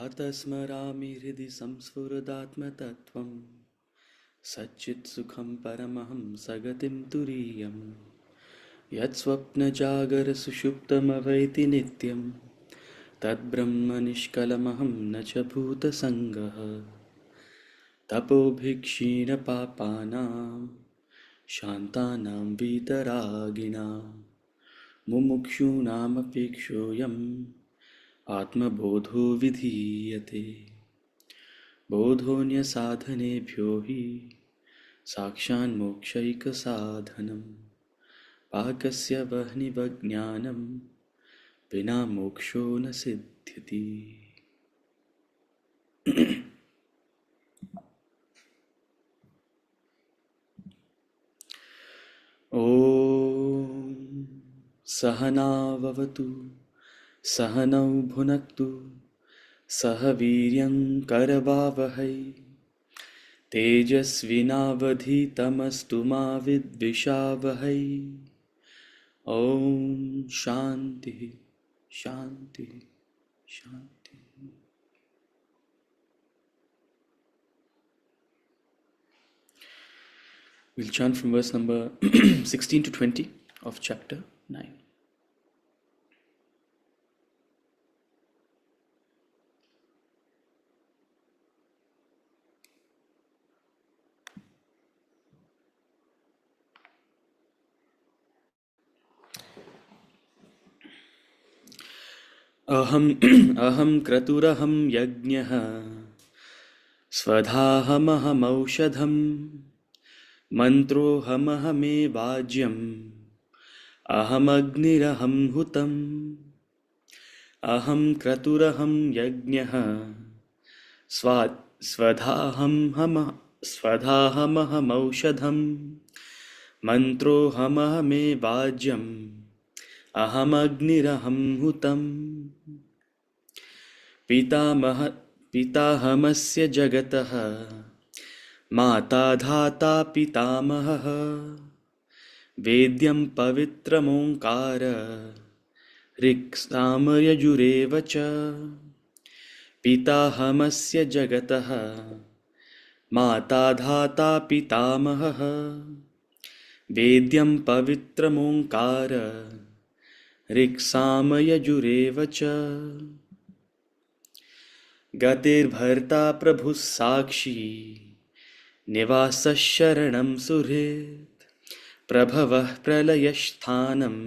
प्रातस्मरामि हृदि संस्फुरदात्मतत्त्वं सच्चित्सुखं परमहं सगतिं तुरीयं यत्स्वप्नजागरसुषुप्तमवैति नित्यं तद्ब्रह्म निष्कलमहं न च भूतसङ्गः तपोभिक्षीणपापानां शान्तानां वीतरागिणां मुमुक्षूणामपेक्षोऽयम् आत्मबोधो विधीयते बोधोऽन्यसाधनेभ्यो हि साक्षान्मोक्षैकसाधनं पाकस्य वह्निवज्ञानं विना मोक्षो न सिद्ध्यति। ॐ सहनाववतु सहनौ भुनक्तु सह वीर्यं करवावहै तेजस्विनावधीतमस्तु मा विद्विषावहै। ॐ शान्ति शान्ति शान्ति। We'll chant from verse number 16 to 20 of chapter 9. अहं क्रतुरहं यज्ञः स्वधाहमहमौषधम् मन्त्रोऽहमहमेवाज्यम् अहमग्निरहं हुतम्। अहं क्रतुरहं यज्ञः स्वधाहमहमौषधम् मन्त्रोऽहमहमेवाज्यम् अहमग्निरहं हुतम्। पिताहमस्य जगतः माता धाता पितामहः वेद्यं पवित्रमोङ्कार ऋक्सामयजुरेव च। पिताहमस्य जगतः माता धाता पितामहः वेद्यं पवित्रमोङ्कार ऋक्सामयजुरेव च। गतिर्भर्ता प्रभुः साक्षी निवासः शरणं सुहृत् प्रभवः प्रलयस्थानं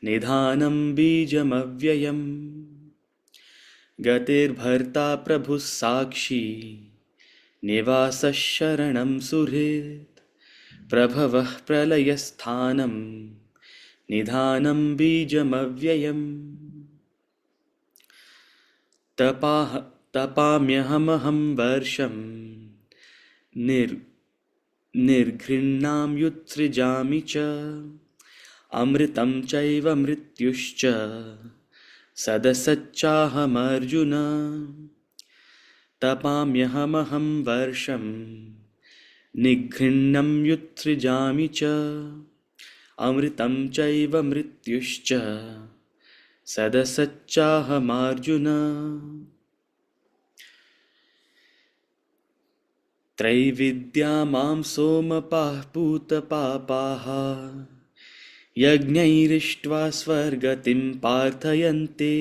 निधानं बीजमव्ययम्। गतिर्भर्ता प्रभुः साक्षी निवासः शरणं सुहृत् प्रभवः प्रलयस्थानं निधानं बीजमव्ययम्। तपाम्यहमहं वर्षं निर्घृणां युत्सृजामि च अमृतं चैव मृत्युश्च सदसच्चाहमर्जुन। तपाम्यहमहं वर्षं निर्घृणं युत्सृजामि च अमृतं चैव मृत्युश्च सदसच्चाहमर्जुन। त्रैविद्या मां सोमपाः पूतपापाः यज्ञैरिष्ट्वा स्वर्गतिं प्रार्थयन्ते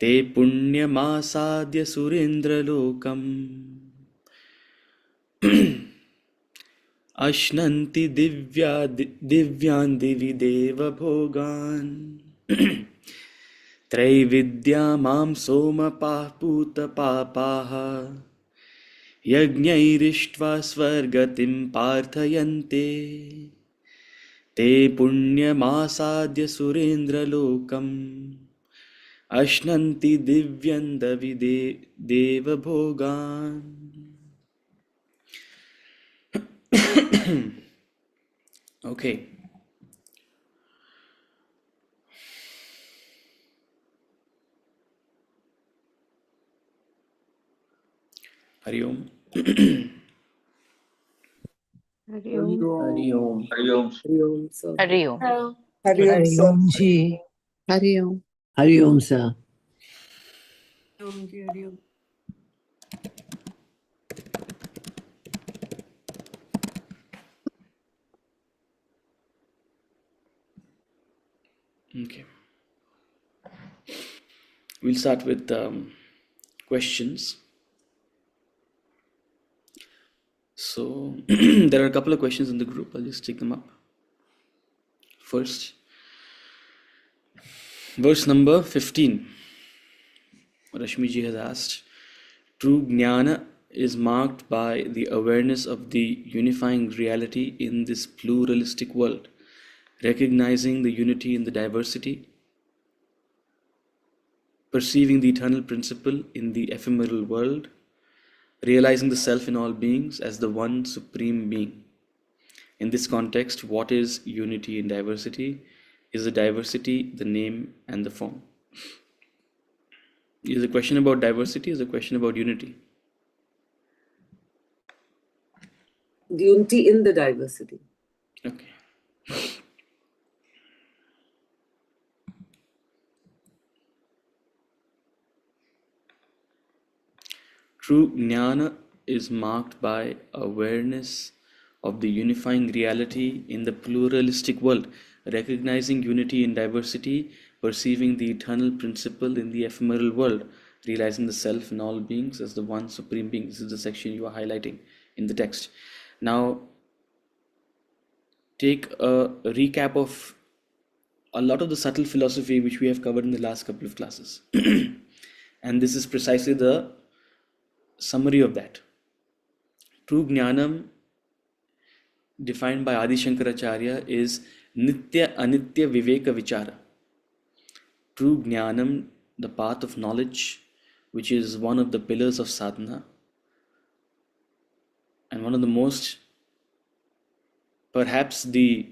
ते पुण्यमासाद्य सुरेन्द्रलोकम् अश्नन्ति दिव्यान् दिवि देवभोगान्। त्रैविद्या मां सोमपाः पूतपापाः यज्ञैरिष्ट्वा स्वर्गतिं प्रार्थयन्ते ते पुण्यमासाद्य सुरेन्द्रलोकम् अश्नन्ति दिव्यं दिवि देवभोगान्। Okay. Hari Om. Hari Om. Hari Om. Hari Om. Hari Om. Hari Om Ji. Hari Om. Hari Om sir. Okay. We'll start with questions. So there are a couple of questions in the group. I'll just take them up. First, verse number 15. Rashmi ji has asked, true jnana is marked by the awareness of the unifying reality in this pluralistic world, recognizing the unity in the diversity, perceiving the eternal principle in the ephemeral world, realizing the self in all beings as the one supreme being. In this context, what is unity in diversity? Is the diversity the name and the form? Is a question about diversity? Is a question about unity? The unity in the diversity. Okay. True jnana is marked by awareness of the unifying reality in the pluralistic world, recognizing unity in diversity, perceiving the eternal principle in the ephemeral world, realizing the self in all beings as the one supreme being. This is the section you are highlighting in the text. Now, take a recap of a lot of the subtle philosophy which we have covered in the last couple of classes. And this is precisely the summary of that. True Jnanam, defined by Adi Shankaracharya, is Nitya Anitya Viveka Vichara. True Jnanam, the path of knowledge, which is one of the pillars of sadhana, and one of the most, perhaps the,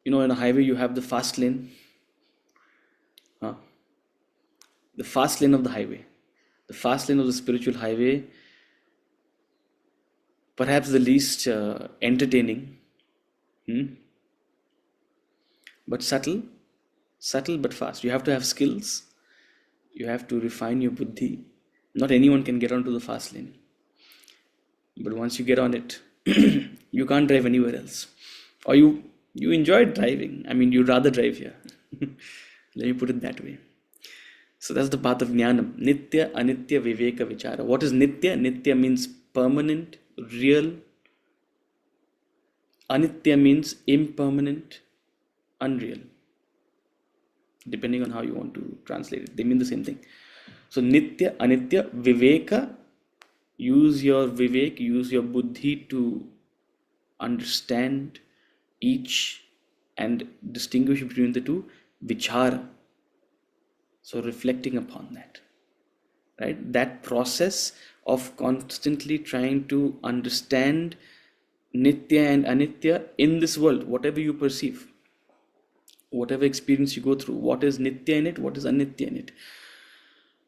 in a highway you have the fast lane, the fast lane of the highway, the fast lane of the spiritual highway, perhaps the least entertaining, but subtle but fast. You have to have skills, you have to refine your buddhi. Not anyone can get onto the fast lane, but once you get on it, you can't drive anywhere else, or you enjoy driving. I mean, you'd rather drive here. Let me put it that way. So that's the path of jnanam. Nitya Anitya Viveka Vichara. What is Nitya? Nitya means permanent, real. Anitya means impermanent, unreal. Depending on how you want to translate it, they mean the same thing. So Nitya Anitya Viveka. Use your vivek, use your buddhi to understand each and distinguish between the two. Vichara. So reflecting upon that, right? That process of constantly trying to understand Nitya and Anitya in this world, whatever you perceive, whatever experience you go through, what is Nitya in it, what is Anitya in it.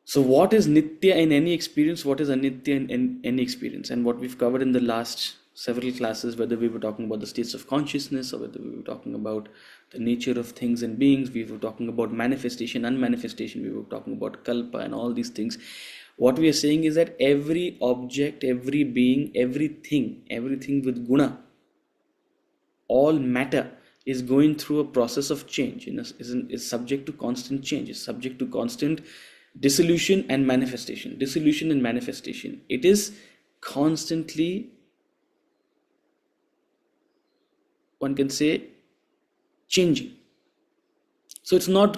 So what is Nitya in any experience, what is Anitya in any experience? And what we've covered in the last several classes, whether we were talking about the states of consciousness or whether we were talking about the nature of things and beings, we were talking about manifestation, unmanifestation, we were talking about kalpa and all these things. What we are saying is that every object, every being, everything with guna, all matter is going through a process of change, is subject to constant change, is subject to constant dissolution and manifestation. It is constantly, one can say, changing. So it's not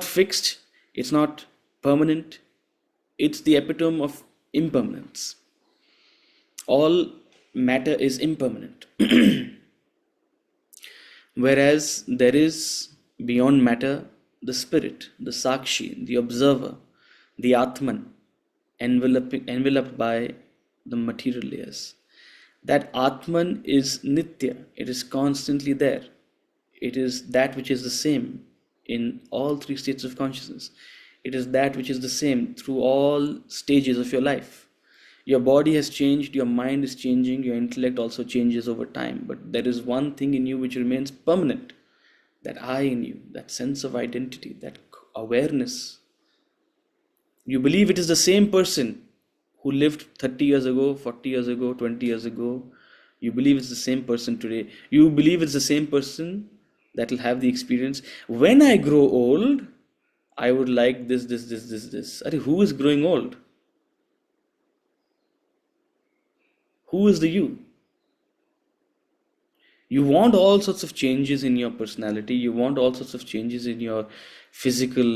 fixed, it's not permanent, it's the epitome of impermanence. All matter is impermanent. Whereas there is beyond matter the spirit, the sakshi, the observer, the atman, enveloped by the material layers. That atman is nitya, it is constantly there. It is that which is the same in all three states of consciousness. It is that which is the same through all stages of your life. Your body has changed, your mind is changing, your intellect also changes over time, but there is one thing in you which remains permanent. That I in you, that sense of identity, that awareness, You believe it is the same person who lived 30 years ago, 40 years ago, 20 years ago. You believe it's the same person today. You believe it's the same person that will have the experience. When I grow old, I would like this. Who is growing old? Who is the you? You want all sorts of changes in your personality. You want all sorts of changes in your physical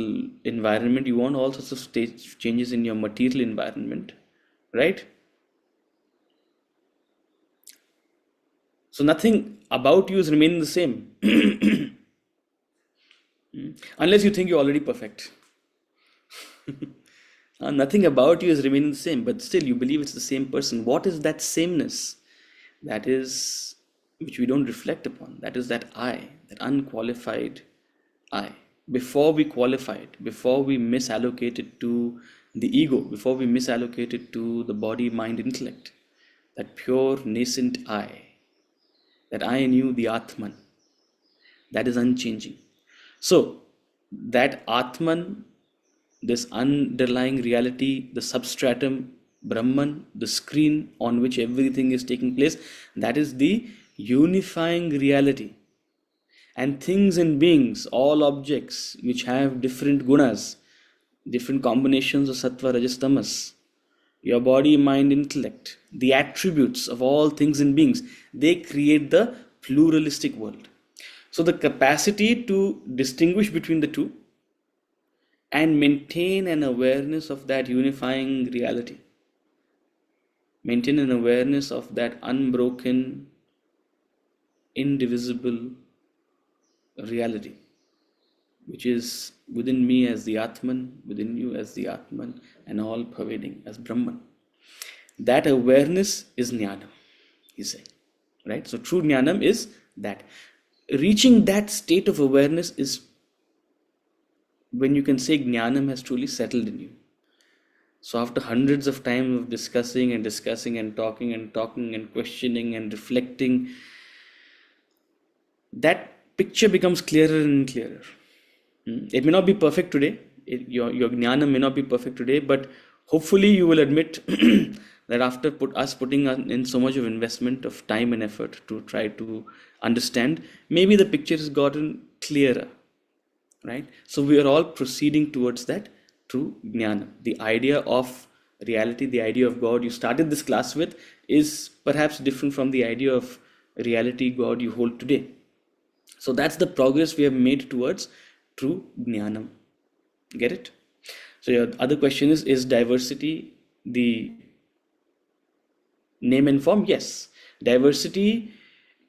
environment. You want all sorts of changes in your material environment, right? So nothing about you is remaining the same. Unless you think you're already perfect. Nothing about you is remaining the same, but still you believe it's the same person. What is that sameness? That is which we don't reflect upon. That is that I, that unqualified I. Before we qualify it, before we misallocate it to the ego, before we misallocate it to the body, mind, intellect, that pure nascent I, that I knew the Atman, that is unchanging. So that Atman, this underlying reality, the substratum, Brahman, the screen on which everything is taking place, that is the unifying reality. And things and beings, all objects which have different gunas, different combinations of sattva, rajas, tamas, your body, mind, intellect, the attributes of all things and beings, they create the pluralistic world. So the capacity to distinguish between the two and maintain an awareness of that unifying reality, maintain an awareness of that unbroken, indivisible reality, which is within me as the Atman, within you as the Atman, and all pervading as Brahman. That awareness is Jnanam, he's saying, right? So true Jnanam is that. Reaching that state of awareness is when you can say Jnanam has truly settled in you. So after hundreds of times of discussing and talking and questioning and reflecting, that picture becomes clearer and clearer. It may not be perfect today. Your Jnanam may not be perfect today, but hopefully you will admit that after putting in so much of investment of time and effort to try to understand, maybe the picture has gotten clearer, right? So we are all proceeding towards that true Jnana. The idea of reality, the idea of God you started this class with is perhaps different from the idea of reality, God you hold today. So that's the progress we have made towards true Jnanam. Get it? So your other question is diversity the name and form? Yes. Diversity,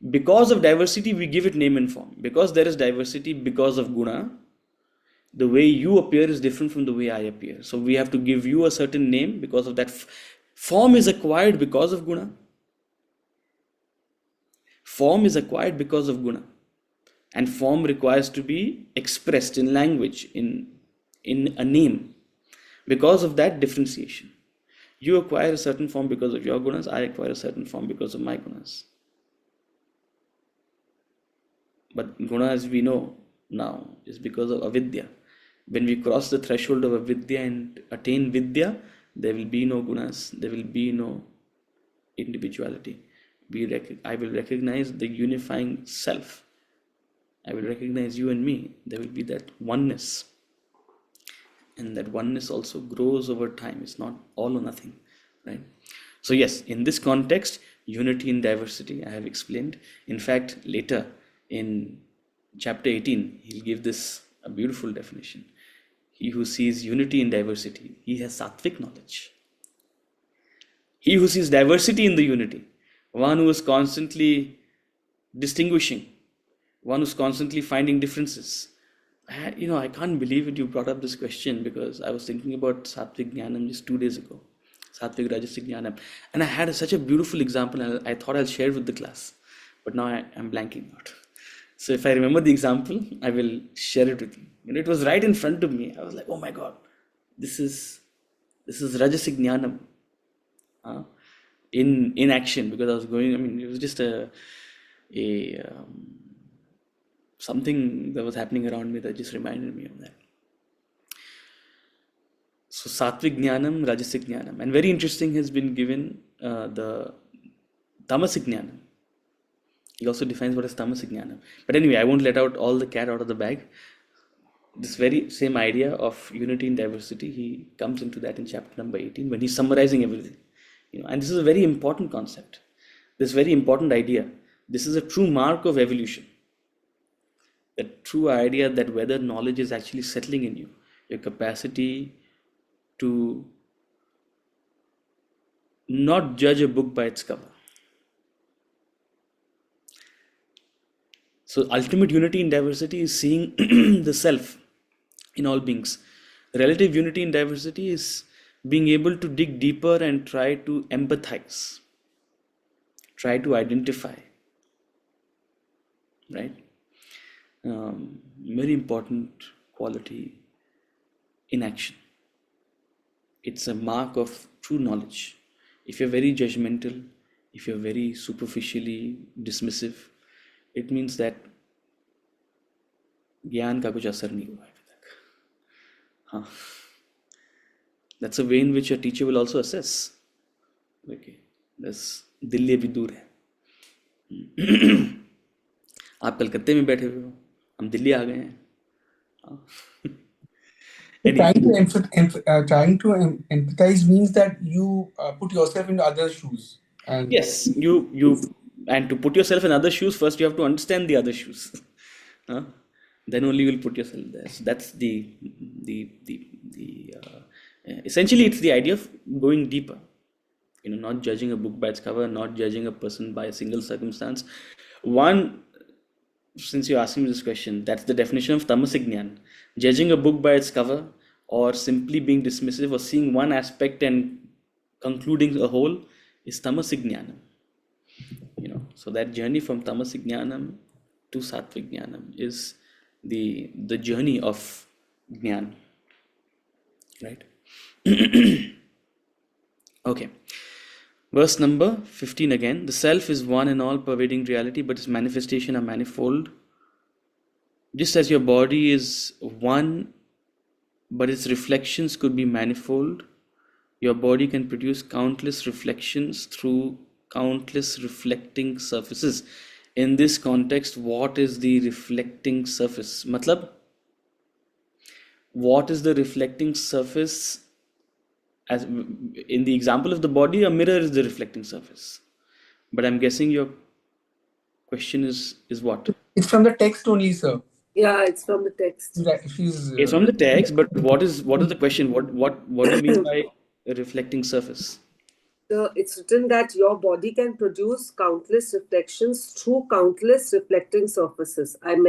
because of diversity, we give it name and form. Because there is diversity because of guna, the way you appear is different from the way I appear. So we have to give you a certain name because of that. Form is acquired because of guna. Form is acquired because of guna. And form requires to be expressed in language, in a name. Because of that differentiation. You acquire a certain form because of your gunas, I acquire a certain form because of my gunas. But guna, as we know now, is because of avidya. When we cross the threshold of avidya and attain vidya, there will be no gunas, there will be no individuality. I will recognize the unifying self. I will recognize you and me. There will be that oneness. And that oneness also grows over time. It's not all or nothing, right? So yes, in this context, unity in diversity, I have explained. In fact, later in chapter 18, he'll give this a beautiful definition. He who sees unity in diversity, he has sattvic knowledge. He who sees diversity in the unity, one who is constantly distinguishing, one who's constantly finding differences. I can't believe it you brought up this question, because I was thinking about Sattvic Jnanam just 2 days ago. Sattvic Rajasic Jnanam. And I had such a beautiful example, and I thought I'll share it with the class. But now I'm blanking out. So if I remember the example, I will share it with you. It was right in front of me. I was like, oh my God, this is Rajasic Jnanam in action, because I was going, it was just something that was happening around me that just reminded me of that. So Sattvic Jnanam, Rajasic Jnanam. And very interesting has been given the Tamasic Jnanam. He also defines what is Tamasic Jnanam. But anyway, I won't let out all the cat out of the bag. This very same idea of unity in diversity, he comes into that in chapter number 18 when he's summarizing everything. And this is a very important concept. This very important idea. This is a true mark of evolution. The true idea that whether knowledge is actually settling in you, your capacity to not judge a book by its cover. So ultimate unity in diversity is seeing the self in all beings. Relative unity in diversity is being able to dig deeper and try to empathize, try to identify, right? Very important quality in action. It's a mark of true knowledge. If you're very judgmental, if you're very superficially dismissive, it means that ज्ञान का कुछ असर नहीं हुआ अभी तक. हाँ. That's a way in which a teacher will also assess. Okay, this Delhi अभी दूर है. आप कलकत्ते में बैठे हुए हो, हम दिल्ली आ गए हैं. हाँ. Anyway, trying to empathize means that you put yourself in others' shoes. And yes, and to put yourself in other shoes, first you have to understand the other shoes. Then only you will put yourself there. So that's the essentially it's the idea of going deeper. Not judging a book by its cover, not judging a person by a single circumstance. One, since you're asking me this question, that's the definition of tamasic jnana. Judging a book by its cover, or simply being dismissive, or seeing one aspect and concluding a whole, is tamasic jnana. So that journey from tamasic jnanam to sattvic jnanam is the journey of jnana, right? Okay, verse number 15 again. The self is one and all pervading reality, but its manifestation are manifold. Just as your body is one, but its reflections could be manifold, your body can produce countless reflections through countless reflecting surfaces. In this context, what is the reflecting surface? Matlab, what is the reflecting surface? As in the example of the body, a mirror is the reflecting surface. But I'm guessing your question is what? It's from the text only, sir. Yeah, it's from the text. It's from the text, but what is the question? What do you mean by a reflecting surface? It's written that your body can produce countless reflections through countless reflecting surfaces. I'm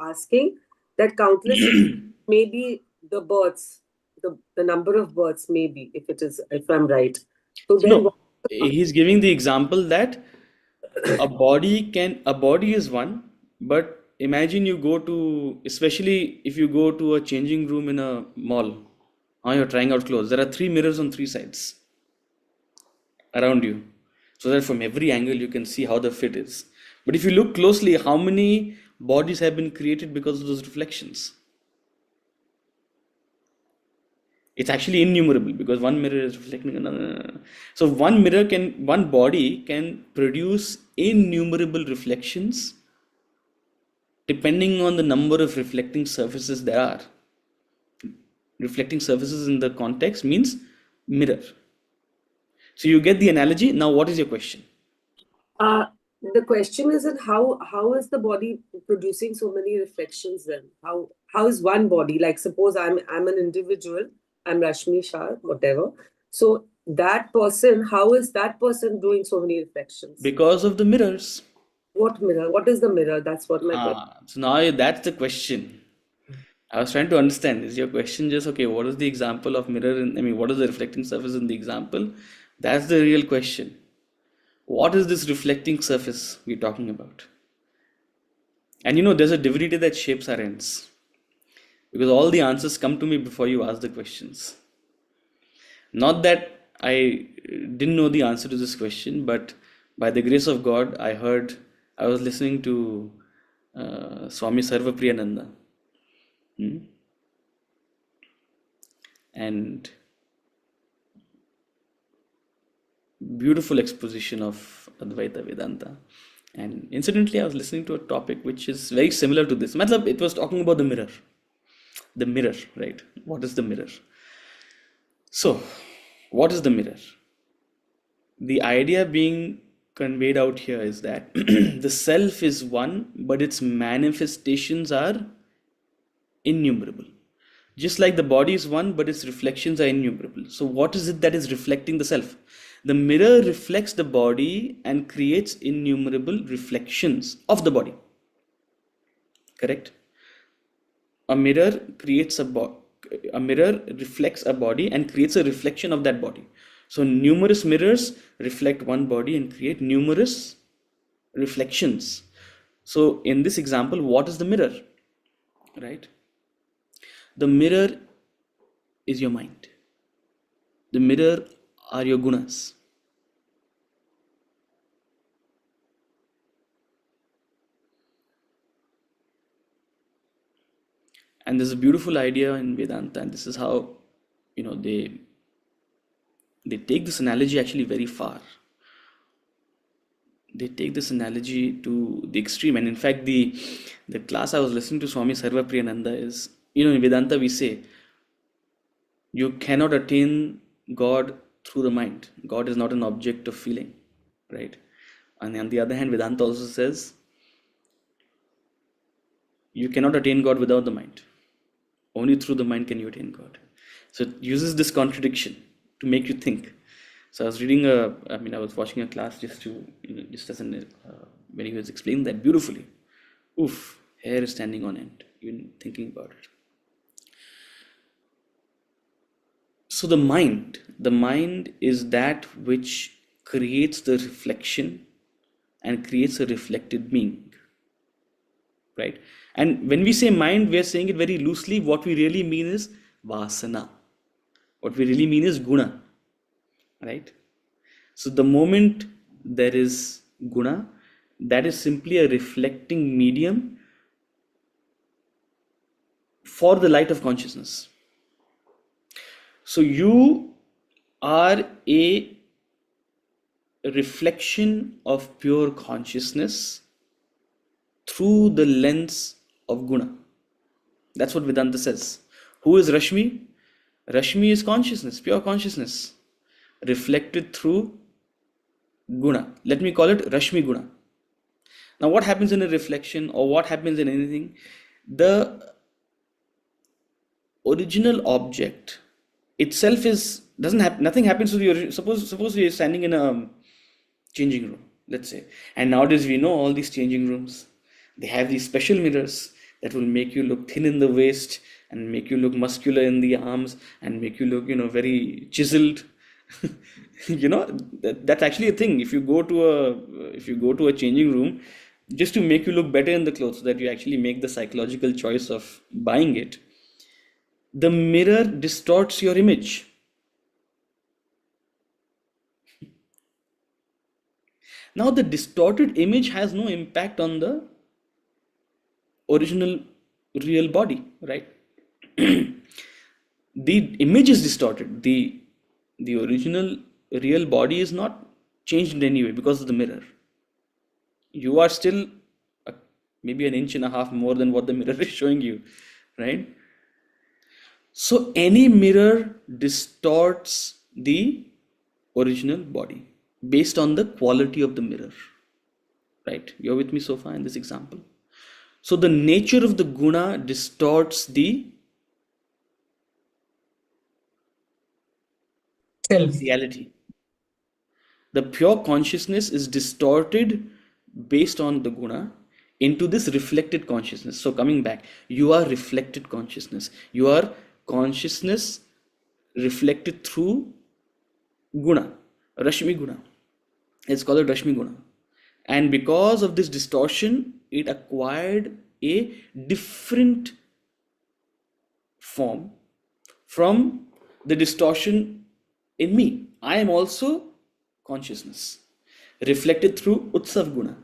asking that countless maybe the birds, the number of birds, maybe, if I'm right. So then No, he's giving the example that a body is one, but imagine you go to, especially if you go to a changing room in a mall, you're trying out clothes. There are 3 mirrors on 3 sides around you, so that from every angle you can see how the fit is. But if you look closely, how many bodies have been created because of those reflections? It's actually innumerable, because one mirror is reflecting another. So one body can produce innumerable reflections depending on the number of reflecting surfaces there are. Reflecting surfaces in the context means mirror. So you get the analogy. Now what is your question? The question is that how is the body producing so many reflections then? How is one body, like suppose I'm an individual, I'm Rashmi Shah, whatever. So that person, how is that person doing so many reflections? Because of the mirrors. What mirror? What is the mirror? That's what my question. So now that's the question. I was trying to understand. Is your question just, okay, what is the example of mirror? What is the reflecting surface in the example? That's the real question. What is this reflecting surface we're talking about? And there's a divinity that shapes our ends. Because all the answers come to me before you ask the questions. Not that I didn't know the answer to this question, but by the grace of God, I was listening to Swami Sarvapriyananda. and beautiful exposition of Advaita Vedanta. And incidentally, I was listening to a topic which is very similar to this. Matlab, it was talking about the mirror. The mirror, right? What is the mirror? So, what is the mirror? The idea being conveyed out here is that the self is one, but its manifestations are innumerable. Just like the body is one, but its reflections are innumerable. So, what is it that is reflecting the self? The mirror reflects the body and creates innumerable reflections of the body. Correct? A mirror creates a mirror reflects a body and creates a reflection of that body. So numerous mirrors reflect one body and create numerous reflections. So in this example, what is the mirror? Right? The mirror is your mind. The mirror are your gunas. And there's a beautiful idea in Vedanta, and this is how, they take this analogy actually very far. They take this analogy to the extreme. And in fact, the class I was listening to Swami Sarva Priyananda is, in Vedanta we say, you cannot attain God through the mind. God is not an object of feeling, right? And on the other hand, Vedanta also says, you cannot attain God without the mind. Only through the mind can you attain God. So it uses this contradiction to make you think. So I was reading I was watching a class just as when he was explaining that beautifully. Oof, hair is standing on end, even thinking about it. So the mind is that which creates the reflection and creates a reflected being, right? And when we say mind, we are saying it very loosely. What we really mean is vasana. What we really mean is guna, right? So the moment there is guna, that is simply a reflecting medium for the light of consciousness. So you are a reflection of pure consciousness through the lens of guna. That's what Vedanta says. Who is Rashmi? Rashmi is consciousness, pure consciousness, reflected through guna. Let me call it Rashmi guna. Now, what happens in a reflection, or what happens in anything? The original object itself nothing happens to the original. Suppose we are standing in a changing room, let's say, and nowadays we know all these changing rooms, they have these special mirrors that will make you look thin in the waist and make you look muscular in the arms and make you look, very chiseled. That's actually a thing. If you go to a changing room, just to make you look better in the clothes, so that you actually make the psychological choice of buying it, the mirror distorts your image. Now, the distorted image has no impact on the original real body, right? The image is distorted. The original real body is not changed in any way because of the mirror. You are still maybe an inch and a half more than what the mirror is showing you, right? So any mirror distorts the original body based on the quality of the mirror, right? You're with me so far in this example? So the nature of the guna distorts the Self. reality. The pure consciousness is distorted based on the guna into this reflected consciousness. So coming back, you are reflected consciousness. You are consciousness reflected through guna, Rashmi guna. It's called Rashmi guna. And because of this distortion, it acquired a different form from the distortion in me. I am also consciousness, reflected through Utsav guna.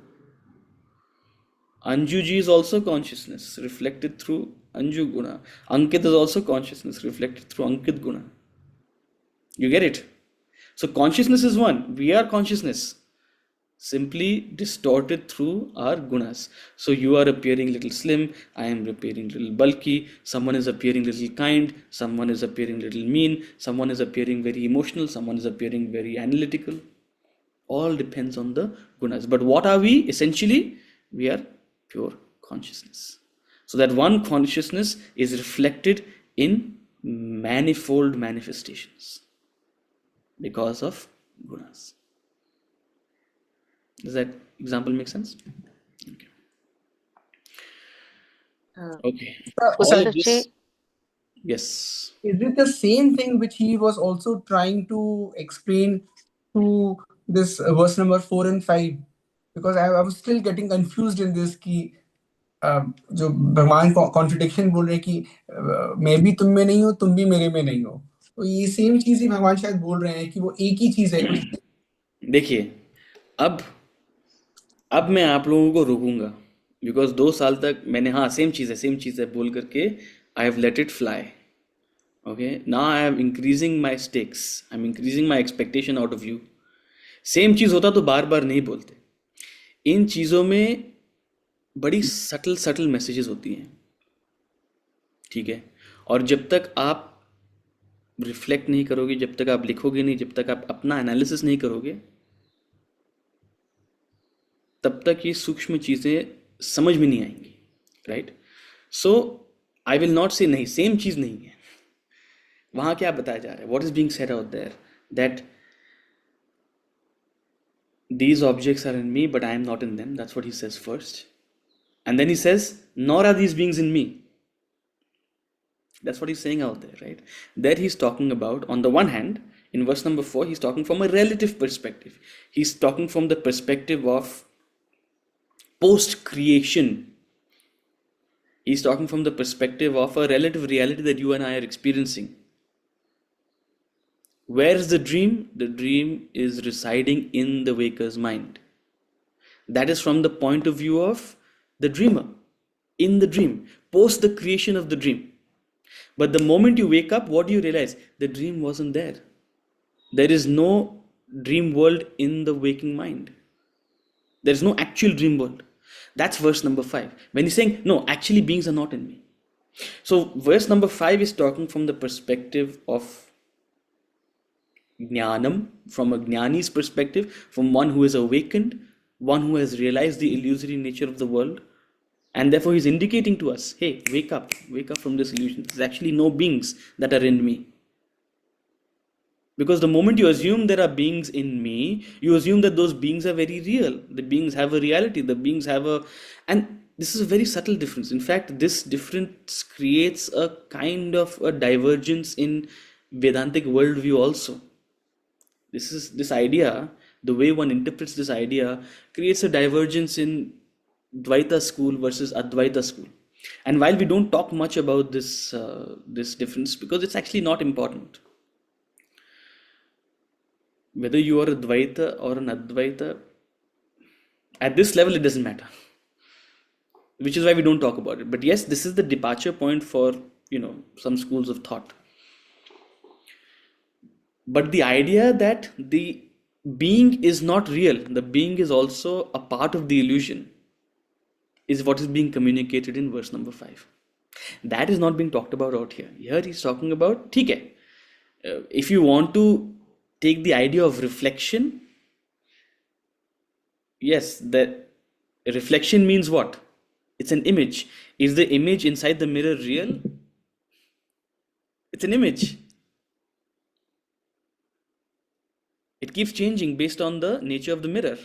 Anjuji is also consciousness, reflected through Anju Guna. Ankit is also consciousness reflected through Ankit Guna. You get it? So consciousness is one. We are consciousness, simply distorted through our gunas. So you are appearing little slim, I am appearing little bulky, someone is appearing little kind, someone is appearing little mean, someone is appearing very emotional, someone is appearing very analytical. All depends on the gunas. But what are we? Essentially, we are pure consciousness. So that one consciousness is reflected in manifold manifestations because of gunas. Does that example make sense? Okay. Okay. All of this, Pusachi, yes. Is it the same thing which he was also trying to explain to this verse number 4 and 5? Because I was still getting confused in this कि जो भगवान contradiction बोल रहे हैं कि मैं भी तुम में नहीं हूँ, तुम भी मेरे में नहीं हो, तो ये सेम चीज ही भगवान शायद बोल रहे हैं कि वो एक ही चीज है कुछ. देखिए, अब मैं आप लोगों को रोकूंगा, बिकॉज 2 साल तक मैंने हाँ सेम चीज़ है बोल करके I have let it fly. Okay, now I am increasing my stakes, I am increasing my expectation out of you. Same चीज़ होता तो बार बार नहीं बोलते. इन चीज़ों में बड़ी सटल मैसेजेस होती हैं, ठीक है. और जब तक आप रिफ्लेक्ट नहीं करोगे, जब तक आप लिखोगे नहीं, जब तक आप अपना एनालिसिस नहीं करोगे, तब तक ये सूक्ष्म चीज़ें समझ में नहीं आएंगी. Right? So I will not से नहीं, सेम चीज़ नहीं है. वहाँ क्या बताया जा रहा है? What is being said out there that these objects are in me but I am not in them. That's what he says first, and then he says nor are these beings in me. That's what he's saying out there, right? There he's talking about, on the one hand, in verse number 4, he's talking from a relative perspective. He's talking from the perspective of post creation. He's talking from the perspective of a relative reality that you and I are experiencing. Where is the dream? The dream is residing in the waker's mind. That is from the point of view of the dreamer, in the dream, post the creation of the dream. But the moment you wake up, what do you realize? The dream wasn't there. There is no dream world in the waking mind. There is no actual dream world. That's verse number 5. When he's saying, no, actually beings are not in me. So verse number 5 is talking from the perspective of Jnanam, from a Jnani's perspective, from one who is awakened, one who has realized the illusory nature of the world, and therefore he's indicating to us, hey, wake up from this illusion. There's actually no beings that are in me. Because the moment you assume there are beings in me, you assume that those beings are very real. The beings have a reality, the beings have a... And this is a very subtle difference. In fact, this difference creates a kind of a divergence in Vedantic worldview also. This idea, the way one interprets this idea, creates a divergence in Dvaita school versus Advaita school. And while we don't talk much about this difference, because it's actually not important, whether you are a Dvaita or an Advaita, at this level it doesn't matter, which is why we don't talk about it. But yes, this is the departure point for some schools of thought. But the idea that the being is not real, the being is also a part of the illusion, is what is being communicated in verse number 5. That is not being talked about out here. Here he's talking about, ठीक है, if you want to take the idea of reflection, yes, that reflection means what? It's an image. Is the image inside the mirror real? It's an image. It keeps changing based on the nature of the mirror,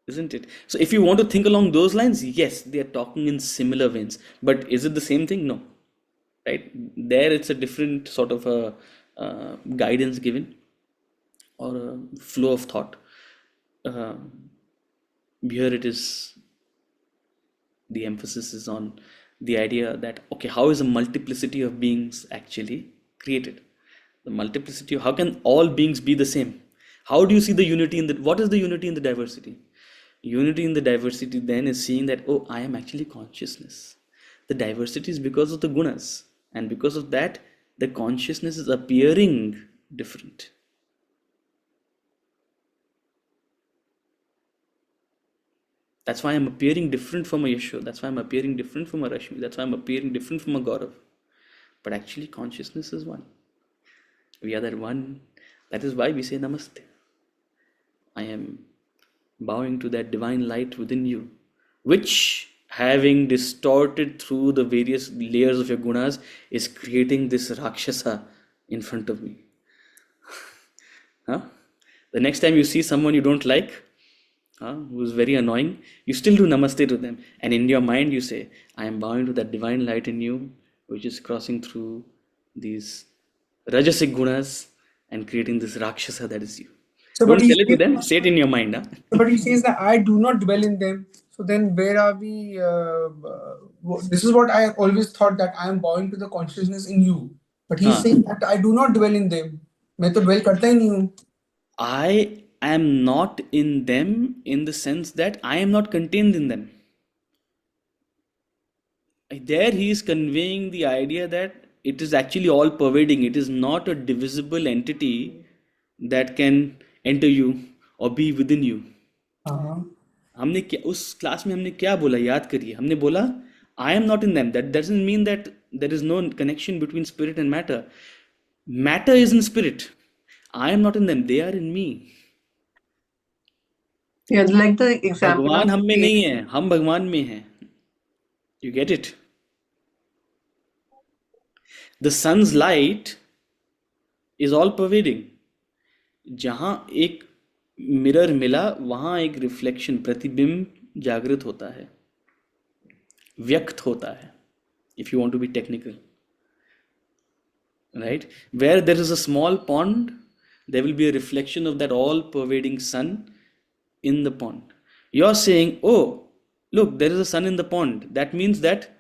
isn't it? So if you want to think along those lines, yes, they are talking in similar veins. But is it the same thing? No. Right? There it's a different sort of a guidance given, or a flow of thought. Here it is, the emphasis is on the idea that, okay, how is a multiplicity of beings actually created? The multiplicity, how can all beings be the same? How do you see the unity in the, what is the unity in the diversity? Unity in the diversity then is seeing that, oh, I am actually consciousness. The diversity is because of the gunas, and because of that, the consciousness is appearing different. That's why I'm appearing different from a Yasho. That's why I'm appearing different from a Rashmi. That's why I'm appearing different from a Gaurav. But actually, consciousness is one. We are that one. That is why we say Namaste. I am bowing to that divine light within you, which, having distorted through the various layers of your gunas, is creating this Rakshasa in front of me. Huh? The next time you see someone you don't like, who's very annoying, you still do Namaste to them. And in your mind, you say, I am bowing to that divine light in you, which is crossing through these Rajasic gunas and creating this Rakshasa that is you. So, Don't but he tell it to says, them, say it in your mind. but he says that I do not dwell in them. So then where are we? This is what I always thought, that I am bowing to the consciousness in you. But he's हाँ, saying that I do not dwell in them. मैं तो dwell करता ही नहीं हूँ. I am not in them in the sense that I am not contained in them. There he is conveying the idea that it is actually all pervading. It is not a divisible entity that can enter you or be within you. हाँ. हमने क्या उस class में हमने क्या बोला, याद करिए. हमने बोला I am not in them. That doesn't mean that there is no connection between spirit and matter. Matter is in spirit. I am not in them. They are in me. Yeah, like the example भगवान of हम में नहीं है, हम भगवान में हैं. You get it? The sun's light is all pervading. जहाँ एक मिरर मिला, वहाँ एक रिफ्लेक्शन, प्रतिबिंब जागृत होता है, व्यक्त होता है. If you want to be technical, right? Where there is a small pond, there will be a reflection of that all-pervading sun in the pond. You're saying, oh, look, there is a sun in the pond. That means that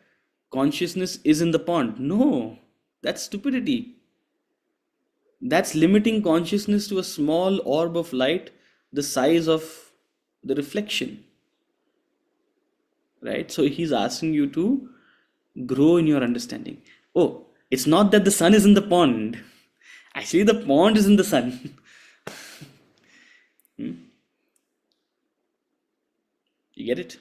consciousness is in the pond. No, that's stupidity. That's limiting consciousness to a small orb of light the size of the reflection, right? So he's asking you to grow in your understanding. Oh, it's not that the sun is in the pond. Actually, the pond is in the sun. Hmm? You get it?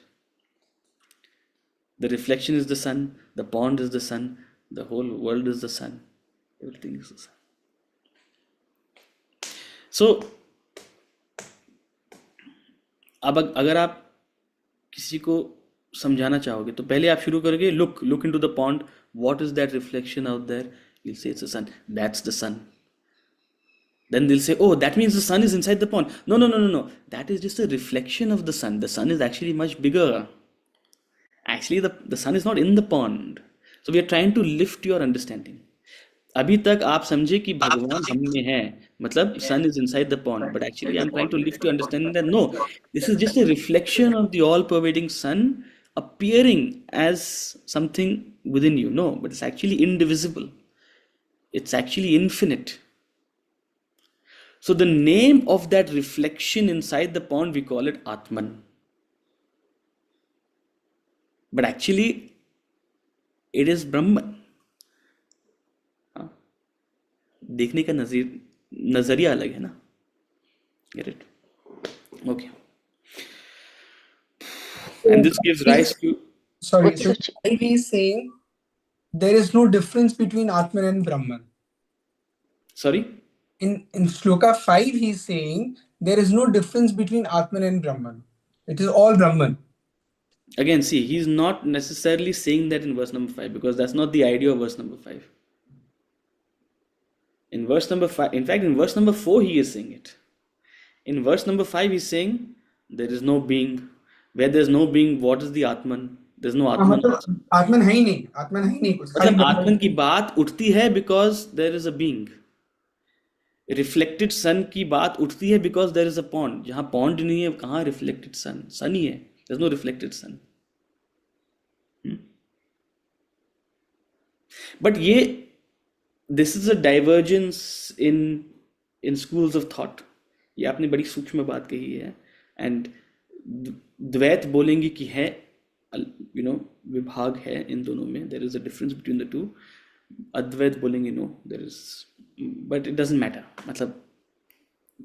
The reflection is the sun, the pond is the sun, the whole world is the sun, everything is the sun. So, अब अगर आप किसी को समझाना चाहोगे तो पहले आप शुरू करोगे, look into the pond. What is that reflection out there? You'll say it's the sun. That's the sun. Then they'll say, oh, that means the sun is inside the pond. No. That is just a reflection of the sun. The sun is actually much bigger. Actually, the sun is not in the pond. So we are trying to lift your understanding. अभी तक आप समझे कि भगवान हम में है, मतलब sun is inside the pond, but actually I'm trying to lift your understanding that no, this is just a reflection of the all-pervading sun appearing as something within you. No, but it's actually indivisible. It's actually infinite. So the name of that reflection inside the pond, we call it Atman. But actually, it is Brahman. देखने का नजरिया अलग है ना. Get it? Okay. And this gives rise to. Sorry, so he is saying there is no difference between Atman and Brahman. Sorry? In Shloka 5, he is saying there is no difference between Atman and Brahman. It is all Brahman. Again, see, he's not necessarily saying that in verse number 5, because that's not the idea of verse number 5. In verse number 5, in fact, in verse number 4, he is saying it. In verse number 5, he's saying there is no being. Where there's no being, what is the Atman? There's no Atman. Atman है ही नहीं. Atman है ही नहीं कुछ. मतलब Atman की बात उठती है because there is a being. Reflected sun की बात उठती है because there is a pond. जहाँ pond नहीं है, कहाँ reflected sun? Sun ही है. There's no reflected sun. But this is a divergence in schools of thought. ये आपने बड़ी सूक्ष्म बात कही है. And द्वैत बोलेंगे कि है, विभाग है इन दोनों में, there is a difference between the two. Advaita बोलेंगे no, there is, but it doesn't matter. मतलब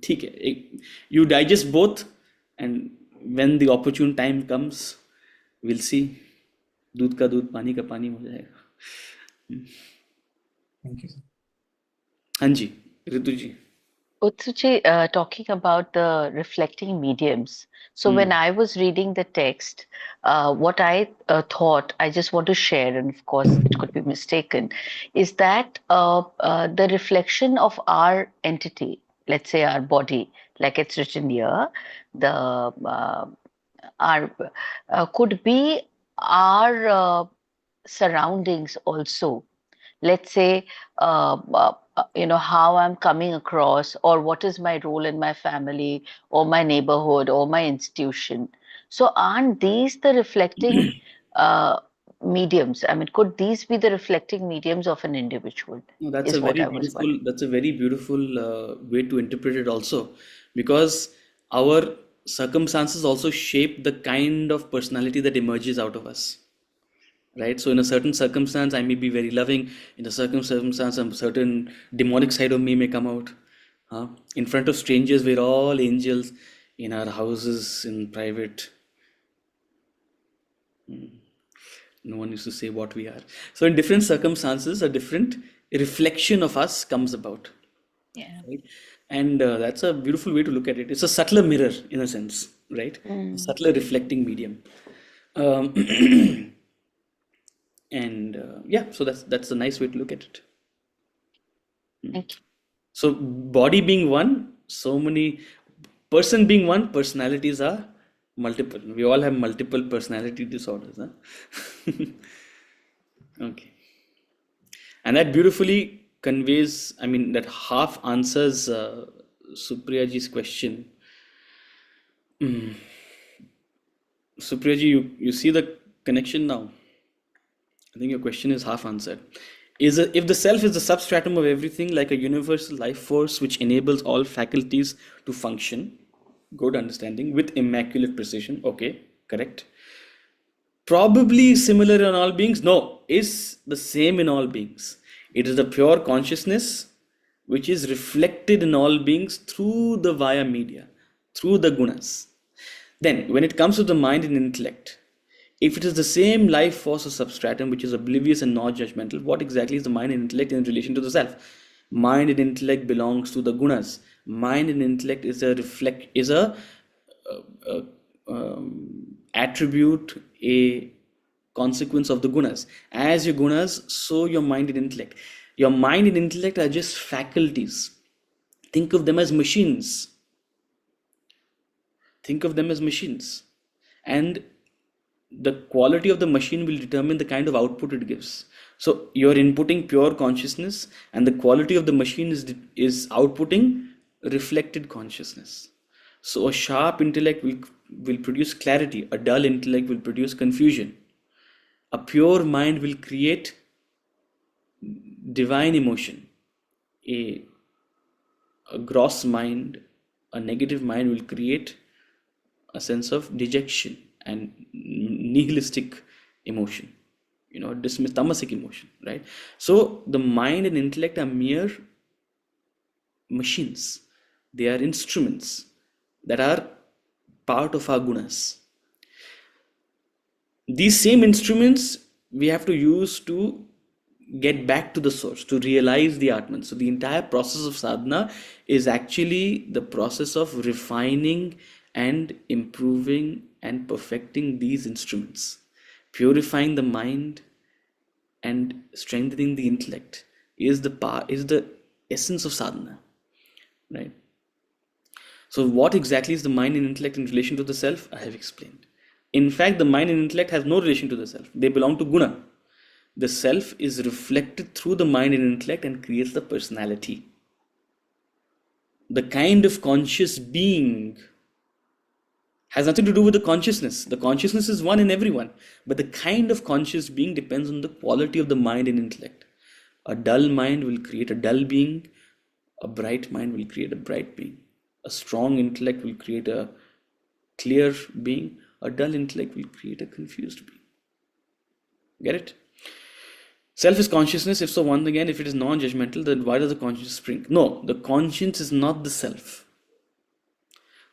ठीक है, एक you digest both, and when the opportune time comes will see. दूध का दूध, पानी का पानी हो जाएगा. Thank you. हाँ जी, ऋतु जी. Utsuchi, talking about the reflecting mediums. So when I was reading the text, what I thought, I just want to share, and of course it could be mistaken, is that the reflection of our entity, let's say our body, like it's written here, the our could be our surroundings also. Let's say how I'm coming across, or what is my role in my family or my neighborhood or my institution. So aren't these the reflecting mediums? I mean, could these be the reflecting mediums of an individual? No, that's Is a what very I was beautiful. wondering. That's a very beautiful way to interpret it, also, because our circumstances also shape the kind of personality that emerges out of us, right? So, in a certain circumstance, I may be very loving. In a certain circumstance, a certain demonic side of me may come out. In front of strangers, we're all angels. In our houses, in private, no one used to say what we are. So, in different circumstances, a different reflection of us comes about. Yeah. Right? And that's a beautiful way to look at it. It's a subtler mirror in a sense, right? A subtler reflecting medium. Um, and yeah, so that's a nice way to look at it. Thank you. So body being one, so many person being one, personalities are multiple. We all have multiple personality disorders. Huh? Okay. And that beautifully conveys, I mean, that half answers Supriya ji's question. Supriya ji, you see the connection now? I think your question is half answered. If the self is the substratum of everything, like a universal life force which enables all faculties to function, good understanding, with immaculate precision, okay, correct. Probably similar in all beings? No, is the same in all beings. It is the pure consciousness which is reflected in all beings through the via media, through the gunas. Then, when it comes to the mind and intellect, if it is the same life force or substratum which is oblivious and not judgmental, what exactly is the mind and intellect in relation to the self? Mind and intellect belongs to the gunas. Mind and intellect is a attribute, a consequence of the gunas. As your gunas, so your mind and intellect. Your mind and intellect are just faculties. Think of them as machines. Think of them as machines. And the quality of the machine will determine the kind of output it gives. So you're inputting pure consciousness, and the quality of the machine is outputting reflected consciousness. So a sharp intellect will produce clarity, a dull intellect will produce confusion. A pure mind will create divine emotion. A gross mind, a negative mind will create a sense of dejection and nihilistic emotion, tamasic emotion, right? So the mind and intellect are mere machines. They are instruments that are part of our gunas. These same instruments we have to use to get back to the source, to realize the Atman. So the entire process of sadhana is actually the process of refining and improving and perfecting these instruments. Purifying the mind and strengthening the intellect is the essence of sadhana, right? So what exactly is the mind and intellect in relation to the self? I have explained. In fact, the mind and intellect have no relation to the self. They belong to guna. The self is reflected through the mind and intellect and creates the personality. The kind of conscious being has nothing to do with the consciousness. The consciousness is one in everyone, but the kind of conscious being depends on the quality of the mind and intellect. A dull mind will create a dull being. A bright mind will create a bright being. A strong intellect will create a clear being. A dull intellect will create a confused being. Get it? Self is consciousness. If so, once again, if it is non-judgmental, then why does the conscience spring? No, the conscience is not the self.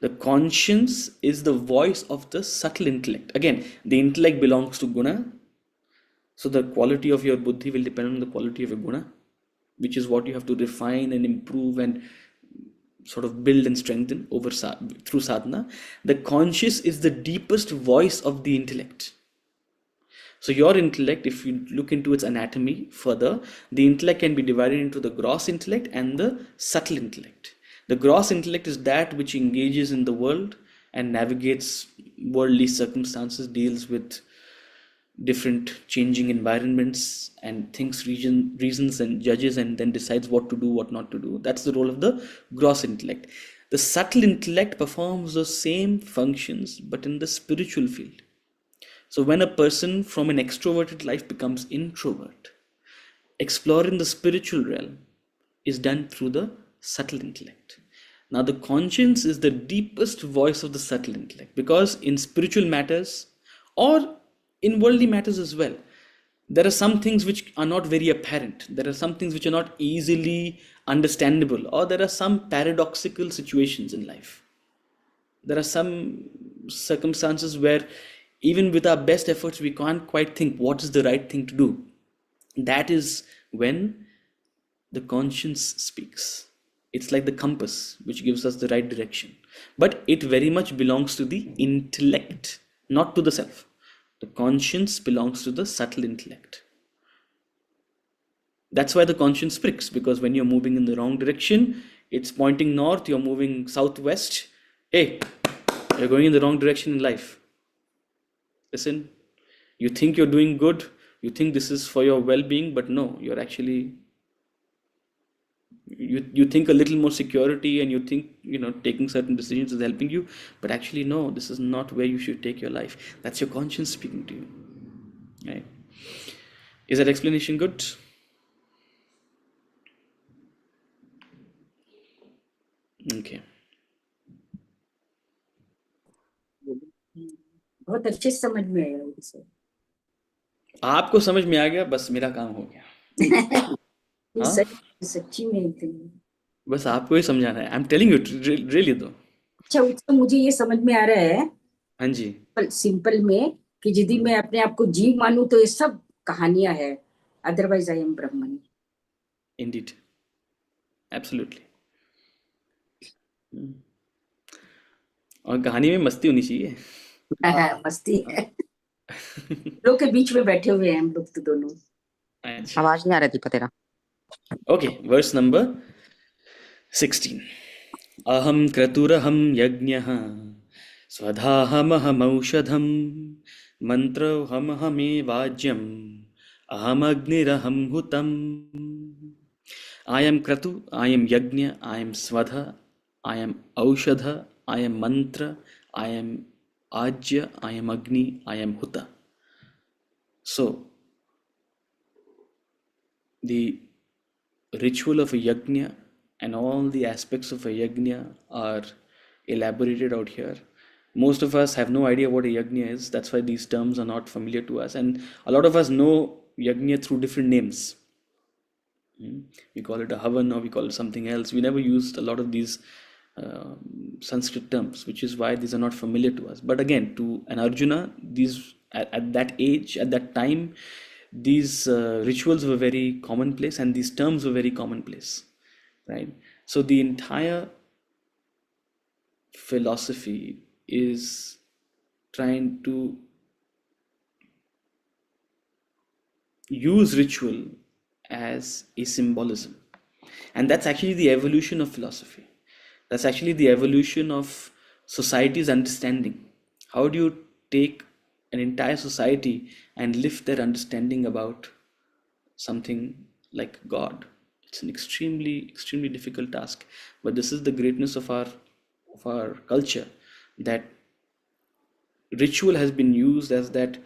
The conscience is the voice of the subtle intellect. Again, the intellect belongs to guna. So the quality of your buddhi will depend on the quality of your guna, which is what you have to refine and improve and sort of build and strengthen through sadhana. The conscious is the deepest voice of the intellect. So your intellect, if you look into its anatomy further, the intellect can be divided into the gross intellect and the subtle intellect. The gross intellect is that which engages in the world and navigates worldly circumstances, deals with different changing environments and thinks reasons and judges, and then decides what to do, what not to do. That's the role of the gross intellect. The subtle intellect performs the same functions but in the spiritual field. So when a person from an extroverted life becomes introvert, exploring the spiritual realm is done through the subtle intellect. Now the conscience is the deepest voice of the subtle intellect, because in spiritual matters or in worldly matters as well, there are some things which are not very apparent. There are some things which are not easily understandable, or there are some paradoxical situations in life. There are some circumstances where even with our best efforts, we can't quite think what is the right thing to do. That is when the conscience speaks. It's like the compass which gives us the right direction. But it very much belongs to the intellect, not to the self. The conscience belongs to the subtle intellect. That's why the conscience pricks, because when you're moving in the wrong direction, it's pointing north, you're moving southwest. Hey, you're going in the wrong direction in life. Listen, you think you're doing good, you think this is for your well-being, but no, you're actually, you think a little more security, and you think, taking certain decisions is helping you, but actually no, this is not where you should take your life. That's your conscience speaking to you. Right? Is that explanation good? Okay. बहुत अच्छे से समझ में आया उनसे। आपको समझ में आ गया, बस मेरा काम हो गया। ये हाँ? सच्ची में एकदम। बस आपको ही समझाना है। I am telling you really दो। अच्छा, उससे मुझे ये समझ में आ रहा है, हाँ जी, सिंपल में, कि यदि मैं अपने आप को जीव मानूं तो ये सब कहानियां है, otherwise I am Brahman. Indeed, absolutely. और कहानी में मस्ती होनी चाहिए। मस्ती है। लोग के बीच में बैठे हुए हैं हम लोग तो दोनों। अच्छा, आवाज नहीं आ रही थी तेरा। Okay, verse number 16। अहम क्रतुरहम यज्ञः स्वधाहमहमौषधम् मंत्रोऽहमहमेवाज्यम् अहमग्निरहं हुतम्। I am Kratu, I am Yajna, I am Swadha, I am Aushadha, I am Mantra, I am Ajya, I am Agni, I am Huta. So, the ritual of a yajna and all the aspects of a yajna are elaborated out here. Most of us have no idea what a yajna is. That's why these terms are not familiar to us. And a lot of us know yajna through different names. We call it a havan, or we call it something else. We never used a lot of these Sanskrit terms, which is why these are not familiar to us. But again, to an Arjuna, these at that age, at that time, these rituals were very commonplace, and these terms were very commonplace, right? So the entire philosophy is trying to use ritual as a symbolism, and that's actually the evolution of philosophy. That's actually the evolution of society's understanding. How do you take an entire society and lift their understanding about something like God? It's an extremely difficult task, but this is the greatness of our culture, that ritual has been used as that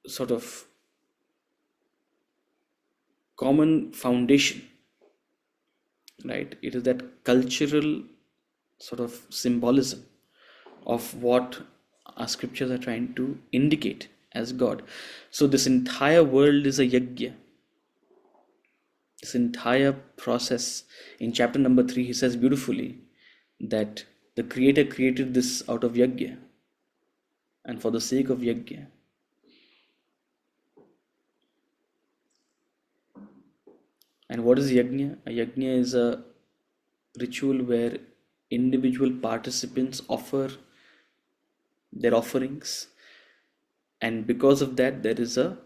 sort of common foundation, right? It is that cultural sort of symbolism of what our scriptures are trying to indicate as God. So this entire world is a yajna. This entire process, in chapter number 3, he says beautifully that the Creator created this out of yajna and for the sake of yajna. And what is yajna? A yajna is a ritual where individual participants offer their offerings, and because of that there is a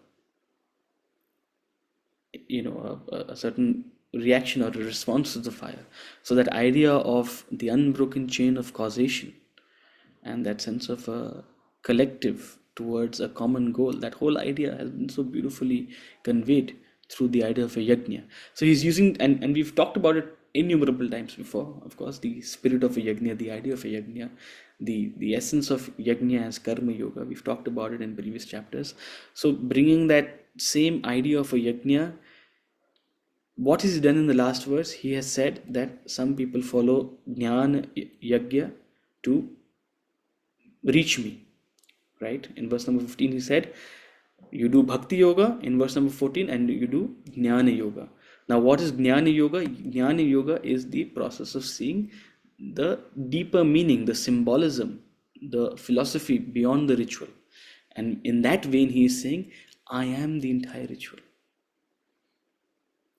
certain reaction or a response to the fire. So that idea of the unbroken chain of causation and that sense of a collective towards a common goal, that whole idea has been so beautifully conveyed through the idea of a yajna. So he's using, and we've talked about it innumerable times before, of course, the spirit of a yajna, the idea of a yajna, the essence of yajna as karma yoga. We've talked about it in previous chapters. So bringing that same idea of a yajna, what is done in the last verse? He has said that some people follow jnana yajna to reach me, right? In verse number 15 he said you do bhakti yoga, in verse number 14, and you do jnana yoga. Now what is jnana yoga? Jnana yoga is the process of seeing the deeper meaning, the symbolism, the philosophy beyond the ritual. And in that vein he is saying, I am the entire ritual.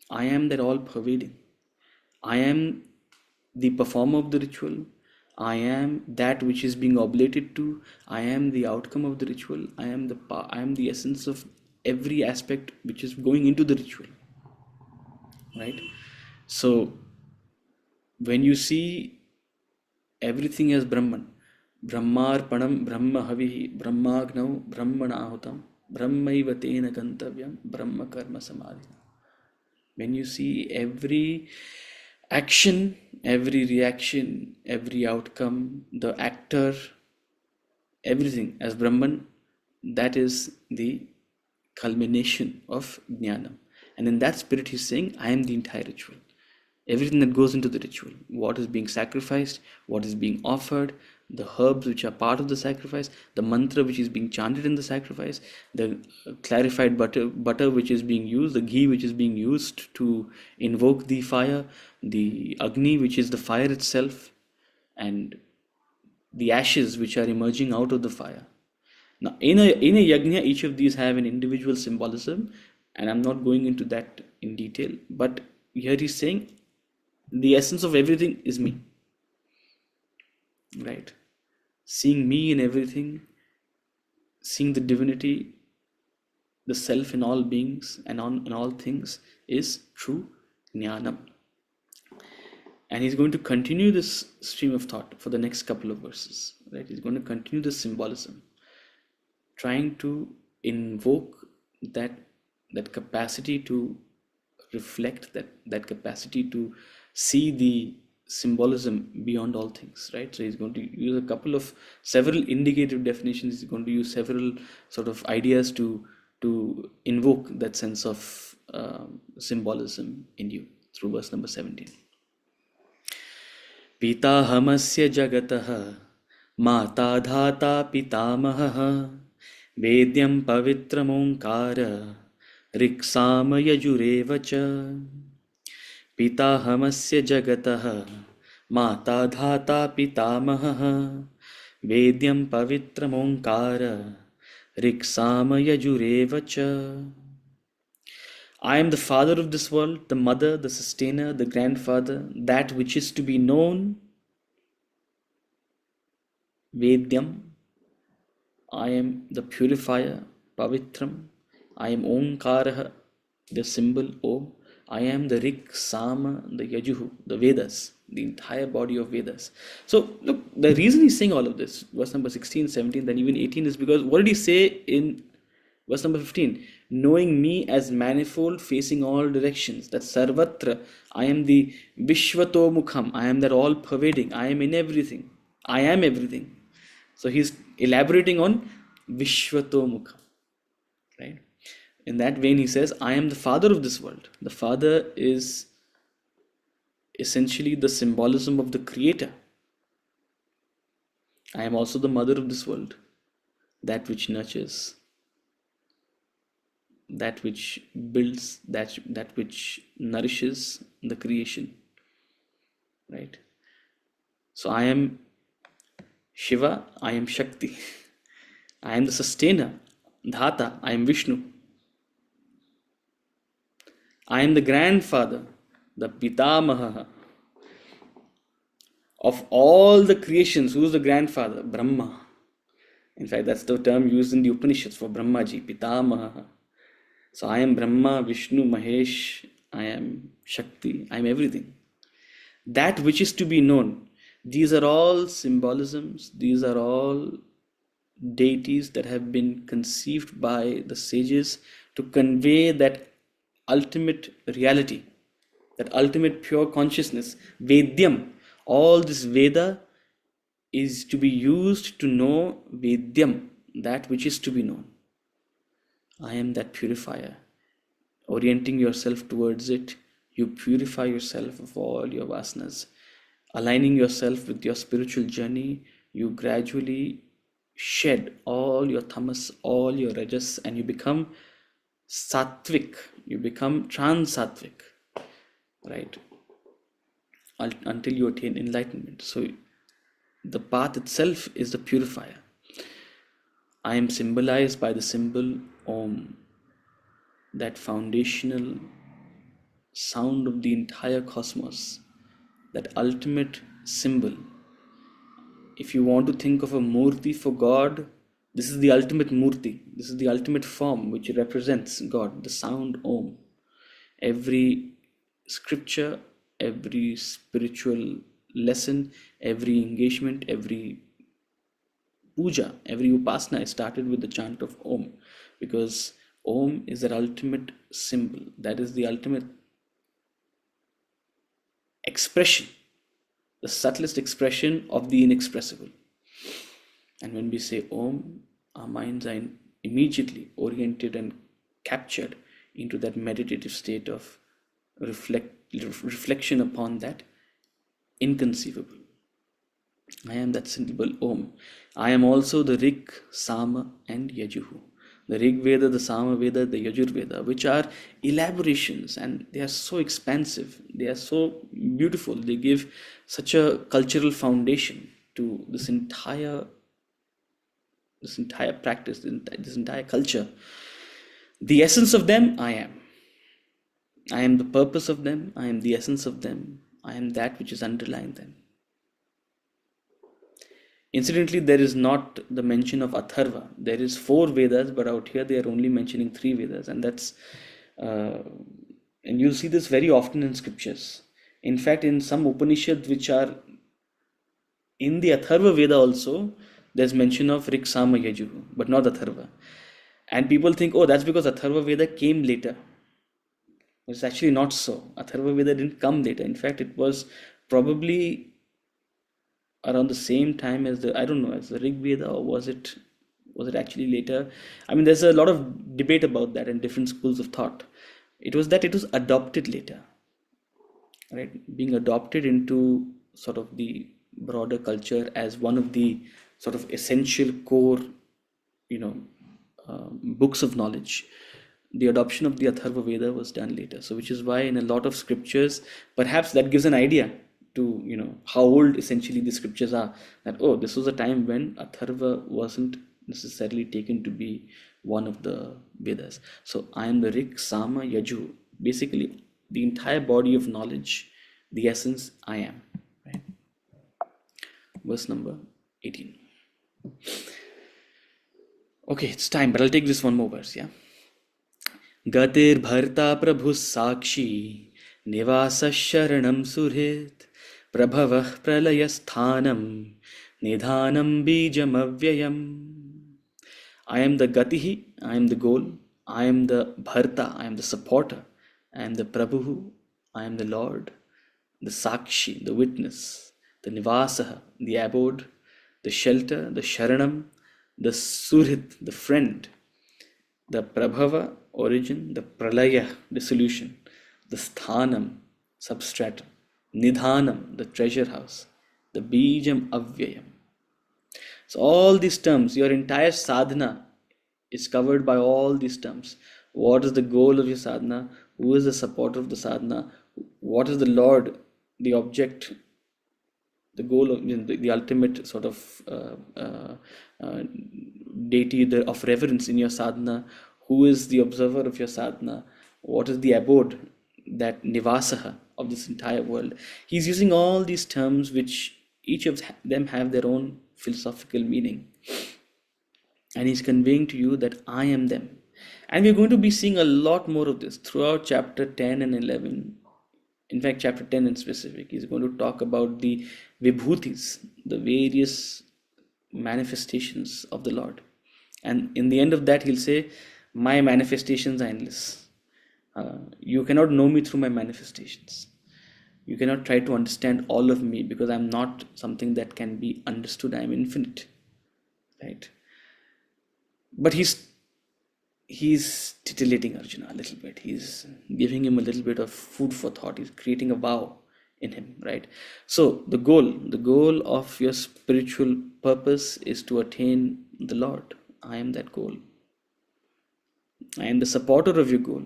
I am that all pervading. I am the performer of the ritual. I am that which is being oblated to. I am the outcome of the ritual. I am the essence of every aspect which is going into the ritual. Right? So when you see everything as Brahman, Brahmarpanam Brahma Havihi Brahmagnau Brahmanahutam Brahmaiva Tena Gantavyam Brahma Karma Samadhina. When you see every action, every reaction, every outcome, the actor, everything as Brahman, that is the culmination of Jnanam. And in that spirit he's saying, I am the entire ritual. Everything that goes into the ritual, what is being sacrificed, what is being offered, the herbs which are part of the sacrifice, the mantra which is being chanted in the sacrifice, the clarified butter which is being used, the ghee which is being used to invoke the fire, the Agni which is the fire itself, and the ashes which are emerging out of the fire. Now in a yajna, each of these have an individual symbolism, and I'm not going into that in detail, but here he's saying the essence of everything is me, right? Seeing me in everything, seeing the divinity, the self in all beings and in all things is true jnanam. And he's going to continue this stream of thought for the next couple of verses, right? He's going to continue the symbolism, trying to invoke that capacity to reflect, that capacity to see the symbolism beyond all things, right? So he's going to use several indicative definitions. He's going to use several sort of ideas to invoke that sense of symbolism in you through verse number 17. Pitahamasya jagatah mata dhata pitamahah vedyam pavitram onkara riksama yajurevacha. Pitahamasya jagatah mata dhata pitamahah vedyam pavitram onkara riksama yajurevacha. I am the father of this world, the mother, the sustainer, the grandfather, that which is to be known. Vedyam, I am the purifier, Pavitram. I am Omkaraha, the symbol Om. I am the Rik, Sama, the Yajuhu, the Vedas, the entire body of Vedas. So look, the reason he's saying all of this, verse number 16, 17, then even 18, is because what did he say in verse number 15? Knowing me as manifold, facing all directions. That's Sarvatra. I am the Vishvato Mukham. I am that all pervading. I am in everything. I am everything. So he's elaborating on Vishvato Mukham, right? In that vein, he says, I am the father of this world. The father is essentially the symbolism of the creator. I am also the mother of this world. that which nurtures, that which builds, that which nourishes the creation, right? So I am Shiva, I am Shakti. I am the sustainer, Dhata, I am Vishnu. I am the grandfather, the Pitamaha of all the creations. Who is the grandfather? Brahma. In fact, that's the term used in the Upanishads for Brahmaji, Pitamaha. So I am Brahma, Vishnu, Mahesh, I am Shakti, I am everything. That which is to be known. These are all symbolisms, these are all deities that have been conceived by the sages to convey that ultimate reality, that ultimate pure consciousness, Vedyam. All this Veda is to be used to know Vedyam, that which is to be known. I am that purifier. Orienting yourself towards it, you purify yourself of all your vasanas. Aligning yourself with your spiritual journey, you gradually shed all your tamas, all your rajas, and you become sattvic, you become trans-sattvic, right? Until you attain enlightenment. So the path itself is the purifier. I am symbolized by the symbol Om, that foundational sound of the entire cosmos, that ultimate symbol. If you want to think of a murti for God, this is the ultimate murti. This is the ultimate form which represents God, the sound Om. Every scripture, every spiritual lesson, every engagement, every puja, every upasana is started with the chant of Om, because Om is the ultimate symbol. That is the ultimate expression, the subtlest expression of the inexpressible. And when we say Om, our minds are immediately oriented and captured into that meditative state of reflection upon that inconceivable. I am that symbol Om. I am also the Rig, Sama, and Yajuhu. The Rig Veda, the Sama Veda, the Yajur Veda, which are elaborations, and they are so expansive, they are so beautiful, they give such a cultural foundation to this entire practice, this entire culture. The essence of them, I am. I am the purpose of them, I am the essence of them, I am that which is underlying them. Incidentally, there is not the mention of Atharva. There is 4 Vedas, but out here they are only mentioning 3 Vedas, and that's and you'll see this very often in scriptures. In fact, in some Upanishads which are in the Atharva Veda also, there's mention of Rig, Sama, Yajuhu, but not Atharva. And people think, oh, that's because Atharva Veda came later. It's actually not so. Atharva Veda didn't come later. In fact, it was probably around the same time as the, I don't know, as the Rig Veda, or was it actually later? I mean, there's a lot of debate about that and different schools of thought. It was adopted later, right? Being adopted into sort of the broader culture as one of the sort of essential core, books of knowledge. The adoption of the Atharva Veda was done later. So which is why in a lot of scriptures, perhaps that gives an idea to, how old essentially the scriptures are. That, oh, this was a time when Atharva wasn't necessarily taken to be one of the Vedas. So I am the Rig, Sama, Yaju. Basically, the entire body of knowledge, the essence, I am. Right? Verse number 18. Okay, it's time, but I'll take this one more verse, yeah? Gatir bharta prabhu sakshi nivasa sharanam surhit prabhavah pralayasthanam nidhanam bijam avyayam. I am the gatihi, I am the goal, I am the bharta, I am the supporter, I am the prabhu, I am the Lord, the sakshi, the witness, the nivasaha, the abode, the shelter, the sharanam, the surhit, the friend, the prabhava, origin, the pralaya, dissolution, the sthanam, substratum, nidhanam, the treasure house, the bijam avyayam. So all these terms, your entire sadhana is covered by all these terms. What is the goal of your sadhana? Who is the supporter of the sadhana? What is the Lord, the object, the goal of the ultimate sort of deity of reverence in your sadhana? Who is the observer of your sadhana? What is the abode, that nivasaha of this entire world? He's using all these terms, which each of them have their own philosophical meaning, and he's conveying to you that I am them. And we're going to be seeing a lot more of this throughout chapter 10 and 11. In fact, chapter 10 in specific, he's going to talk about the vibhutis, the various manifestations of the Lord. And in the end of that, he'll say, my manifestations are endless. You cannot know me through my manifestations. You cannot try to understand all of me, because I'm not something that can be understood. I'm infinite, right? But he's titillating Arjuna a little bit. He's giving him a little bit of food for thought. He's creating a vow in him, right? So the goal of your spiritual purpose is to attain the Lord. I am that goal. I am the supporter of your goal.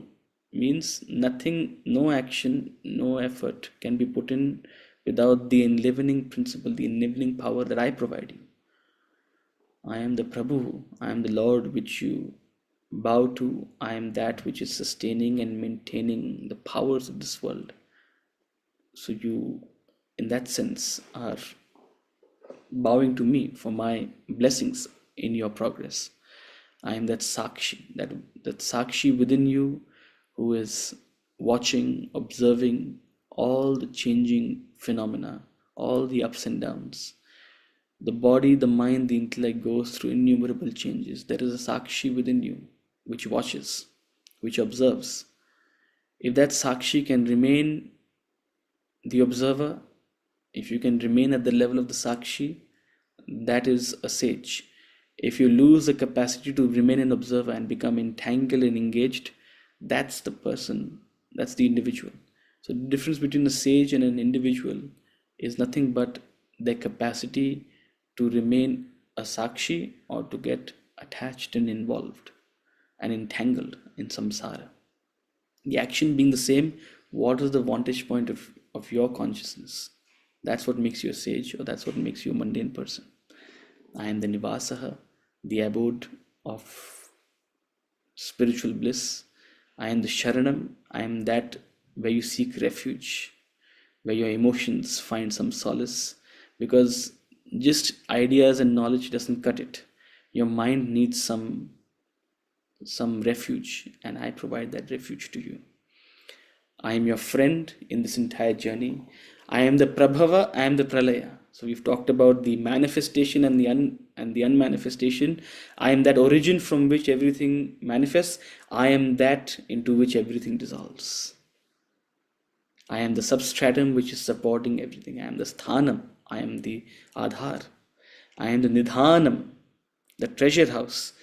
Means nothing, no action, no effort can be put in without the enlivening principle, the enabling power that I provide you. I am the Prabhu, I am the Lord which you bow to. I am that which is sustaining and maintaining the powers of this world. So you, in that sense, are bowing to me for my blessings in your progress. I am that Sakshi, that Sakshi within you, who is watching, observing all the changing phenomena, all the ups and downs. The body, the mind, the intellect goes through innumerable changes. There is a Sakshi within you which watches, which observes. If that Sakshi can remain the observer, if you can remain at the level of the Sakshi, that is a sage. If you lose the capacity to remain an observer and become entangled and engaged, that's the person, that's the individual. So the difference between a sage and an individual is nothing but their capacity to remain a Sakshi or to get attached and involved and entangled in samsara. The action being the same, what is the vantage point of your consciousness? That's what makes you a sage, or that's what makes you a mundane person. I am the nivasaha, the abode of spiritual bliss. I am the sharanam. I am that where you seek refuge, where your emotions find some solace, because just ideas and knowledge doesn't cut it. Your mind needs some refuge, and I provide that refuge to you. I am your friend in this entire journey. I am the Prabhava, I am the Pralaya. So we've talked about the manifestation and the unmanifestation. I am that origin from which everything manifests. I am that into which everything dissolves. I am the substratum which is supporting everything. I am the sthanam. I am the adhar. I am the nidhanam, the treasure house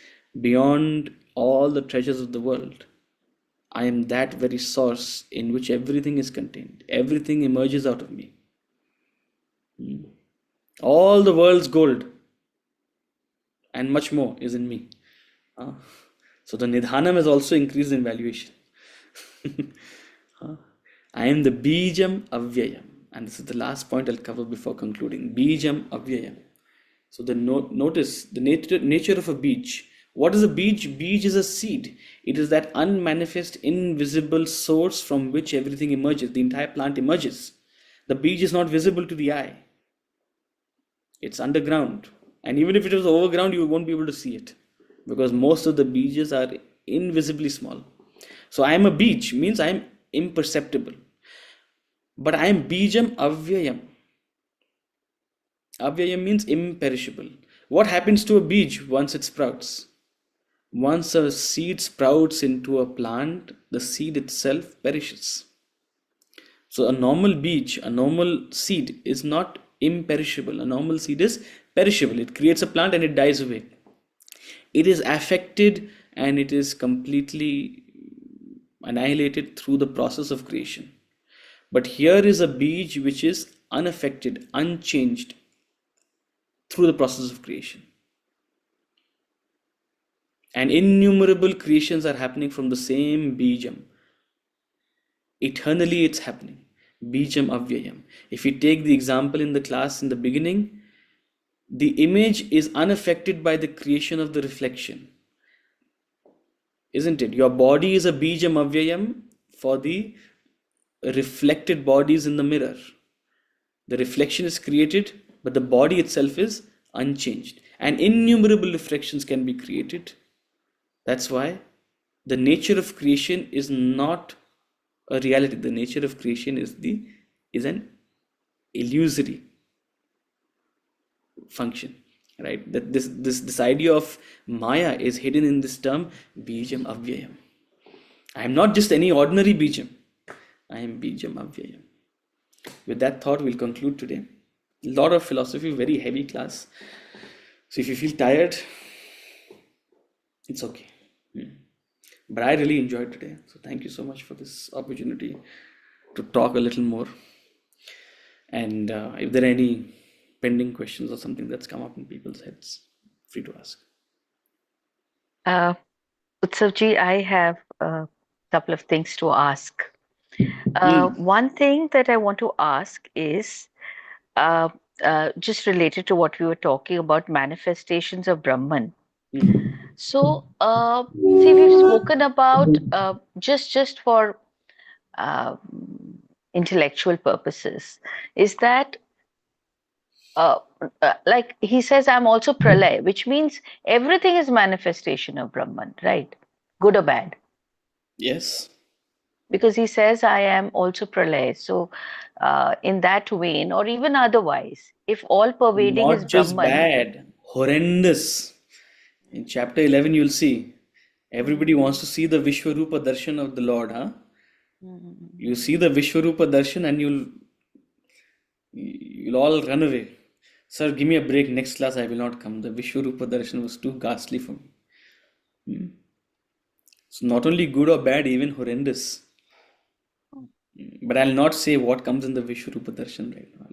beyond all the treasures of the world. I am that very source in which everything is contained. Everything emerges out of me. All the world's gold and much more is in me. So the nidhanam has also increased in valuation. I am the bijam avyayam. And this is the last point I'll cover before concluding. Bijam avyayam. So notice the nature of a beej. What is a beej? Beej is a seed. It is that unmanifest, invisible source from which everything emerges. The entire plant emerges. The beej is not visible to the eye. It's underground. And even if it was overground, you won't be able to see it, because most of the beejas are invisibly small. So I am a beej, means I am imperceptible. But I am bijam avyayam. Avyayam means imperishable. What happens to a beej once it sprouts? Once a seed sprouts into a plant, the seed itself perishes. So a normal beej, a normal seed is not imperishable. A normal seed is perishable. It creates a plant and it dies away. It is affected and it is completely annihilated through the process of creation. But here is a beej which is unaffected, unchanged through the process of creation. And innumerable creations are happening from the same Bijam. Eternally it's happening. Bijam Avyayam. If we take the example in the class in the beginning, the image is unaffected by the creation of the reflection. Isn't it? Your body is a Bijam Avyayam for the reflected bodies in the mirror. The reflection is created, but the body itself is unchanged. And innumerable reflections can be created. That's why the nature of creation is not a reality. The nature of creation is an illusory function, right? That this idea of Maya is hidden in this term Bijam Avyayam. I am not just any ordinary Bijam. I am Bijam Avyayam. With that thought, we'll conclude today. A lot of philosophy, very heavy class. So if you feel tired, it's okay. But I really enjoyed today. So thank you so much for this opportunity to talk a little more. And if there are any pending questions or something that's come up in people's heads, free to ask. Utsavji, I have a couple of things to ask. Mm. One thing that I want to ask is just related to what we were talking about, manifestations of Brahman. Mm. So, see, we've spoken about just for uh, intellectual purposes, is that like he says, I'm also Pralay, which means everything is manifestation of Brahman, right? Good or bad? Yes. Because he says, I am also Pralay. So, in that vein, or even otherwise, if all pervading is Not just Brahman, bad, horrendous. In chapter 11, you'll see everybody wants to see the Vishwarupa Darshan of the Lord, huh? You see the Vishwarupa Darshan and you'll all run away. Sir, give me a break. Next class I will not come. The Vishwarupa Darshan was too ghastly for me. So not only good or bad, even horrendous. But I'll not say what comes in the Vishwarupa Darshan right now.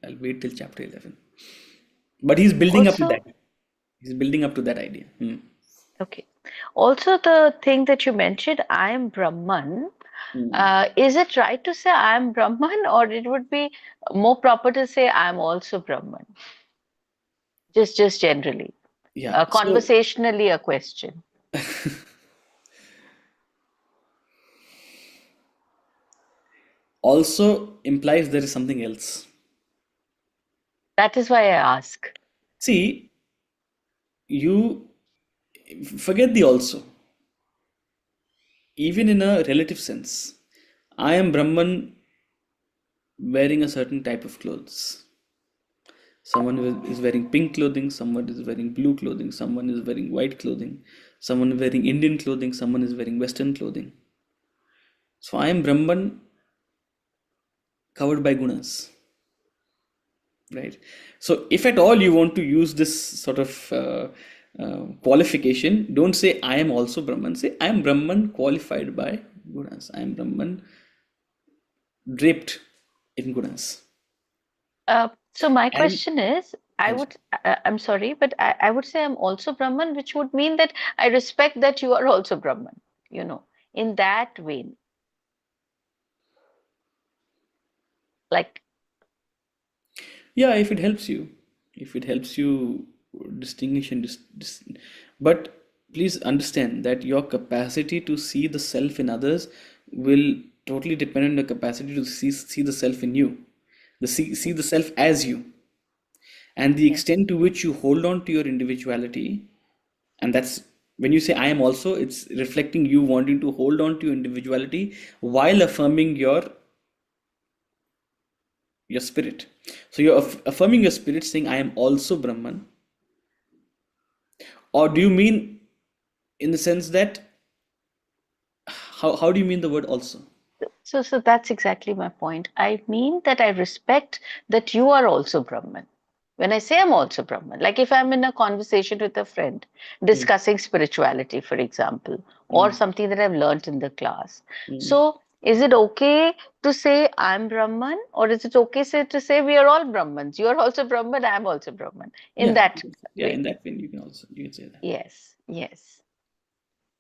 I'll wait till chapter 11. But he's building up to also, that. He's building up to that idea. okay. Also, the thing that you mentioned, I am Brahman. Is it right to say I am Brahman, or it would be more proper to say I am also Brahman? Just generally, Yeah. So conversationally, a question. also implies there is something else. That is why I ask. See, you forget the also. Even in a relative sense, I am Brahman wearing a certain type of clothes. Someone is wearing pink clothing, someone is wearing blue clothing, someone is wearing white clothing, someone is wearing Indian clothing, someone is wearing Western clothing. So I am Brahman covered by gunas, right? So if at all you want to use this sort of qualification, don't say I am also Brahman. Say I am Brahman qualified by gunas. I am Brahman draped in gunas. So my And question is, yes, I'm sorry, but I would say I'm also Brahman, which would mean that I respect that you are also Brahman, in that vein. Like, yeah, if it helps you distinguish and but please understand that your capacity to see the self in others will totally depend on the capacity to see the self in you, see the self as you, and the yes. extent to which you hold on to your individuality. And that's when you say I am also, it's reflecting you wanting to hold on to your individuality while affirming your spirit. So you're affirming your spirit, saying I am also Brahman. Or do you mean in the sense that how do you mean the word also? So that's exactly my point. I mean that I respect that you are also Brahman. When I say I'm also Brahman, like if I'm in a conversation with a friend discussing spirituality, for example, or something that I've learned in the class. So is it okay to say I'm Brahman, or is it okay to say we are all Brahmans? You are also Brahman, I'm also Brahman. In Yeah, that yeah, way. in that way you can say that. Yes, yes.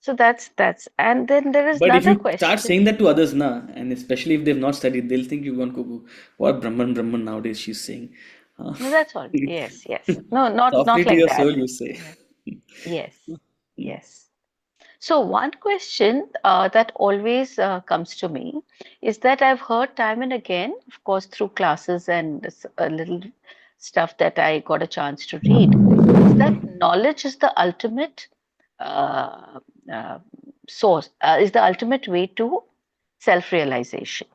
So that's, and then there is But if another you start question. saying that to others, na, and especially if they've not studied, they'll think you've gone cuckoo. What Brahman nowadays she's saying. Uh, No, that's all. Yes, yes. No, not softly to like your that. soul, you say. Yeah. Yes, yes. So one question that always comes to me is that I've heard time and again, of course, through classes and a little stuff that I got a chance to read, is that knowledge is the ultimate uh, uh, source, is the ultimate way to self-realization.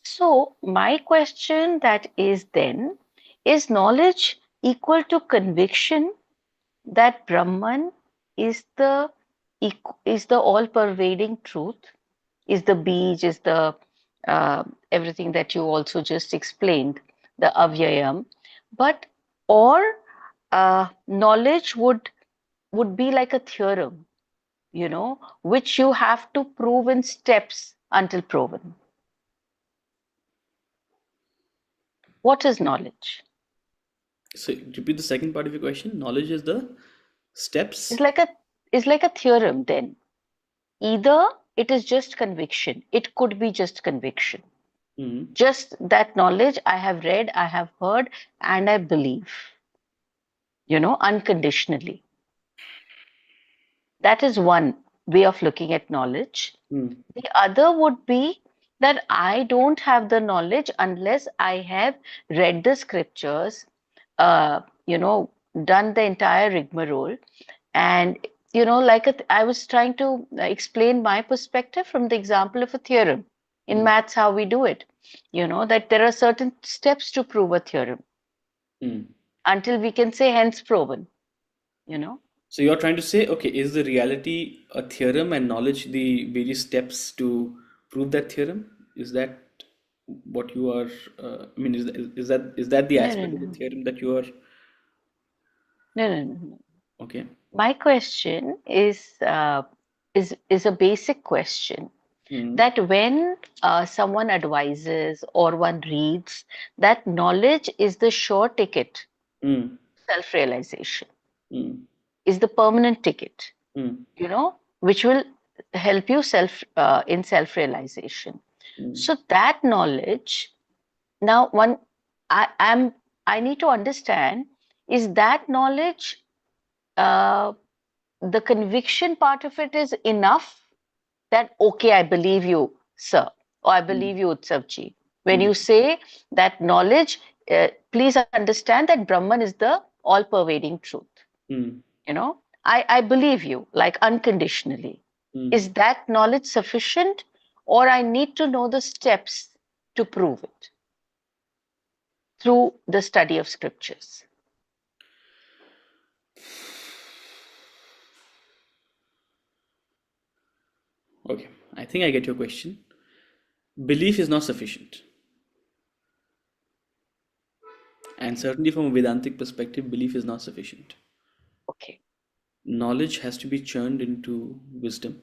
So my question that is then, is knowledge equal to conviction that Brahman is the is the all-pervading truth, is the beach, is the uh, everything that you also just explained, the avyayam, but or knowledge would be like a theorem, which you have to prove in steps until proven. What is knowledge? So repeat the second part of your question. Knowledge is the steps. It's like a theorem then. Either it is just conviction, it could be just conviction. Mm, Just that knowledge I have read, I have heard, and I believe, unconditionally. That is one way of looking at knowledge. mm, The other would be that I don't have the knowledge unless I have read the scriptures, uh, you know, done the entire rigmarole. And, I was trying to explain my perspective from the example of a theorem. In mm, maths, how we do it, that there are certain steps to prove a theorem mm. until we can say hence proven, you know. So you're trying to say, okay, is the reality a theorem and knowledge the various steps to prove that theorem? Is that what you are? I mean, is that the No, no, aspect of the no, theorem that you are? no, no, no, no. Okay. My question is a basic question Mm, that when someone advises or one reads that knowledge is the sure ticket, mm, self-realization mm, is the permanent ticket, mm, which will help you in self-realization. mm, So that knowledge, now one I am I need to understand, is that knowledge, uh, the conviction part of it is enough that, okay, I believe you, sir, or I mm, believe you, Utsavji. When mm, you say that knowledge, please understand that Brahman is the all pervading truth. mm, I believe you, like unconditionally. mm. Is that knowledge sufficient, or I need to know the steps to prove it through the study of scriptures? Okay, I think I get your question. Belief is not sufficient. And certainly from a Vedantic perspective, belief is not sufficient. Okay, Knowledge has to be churned into wisdom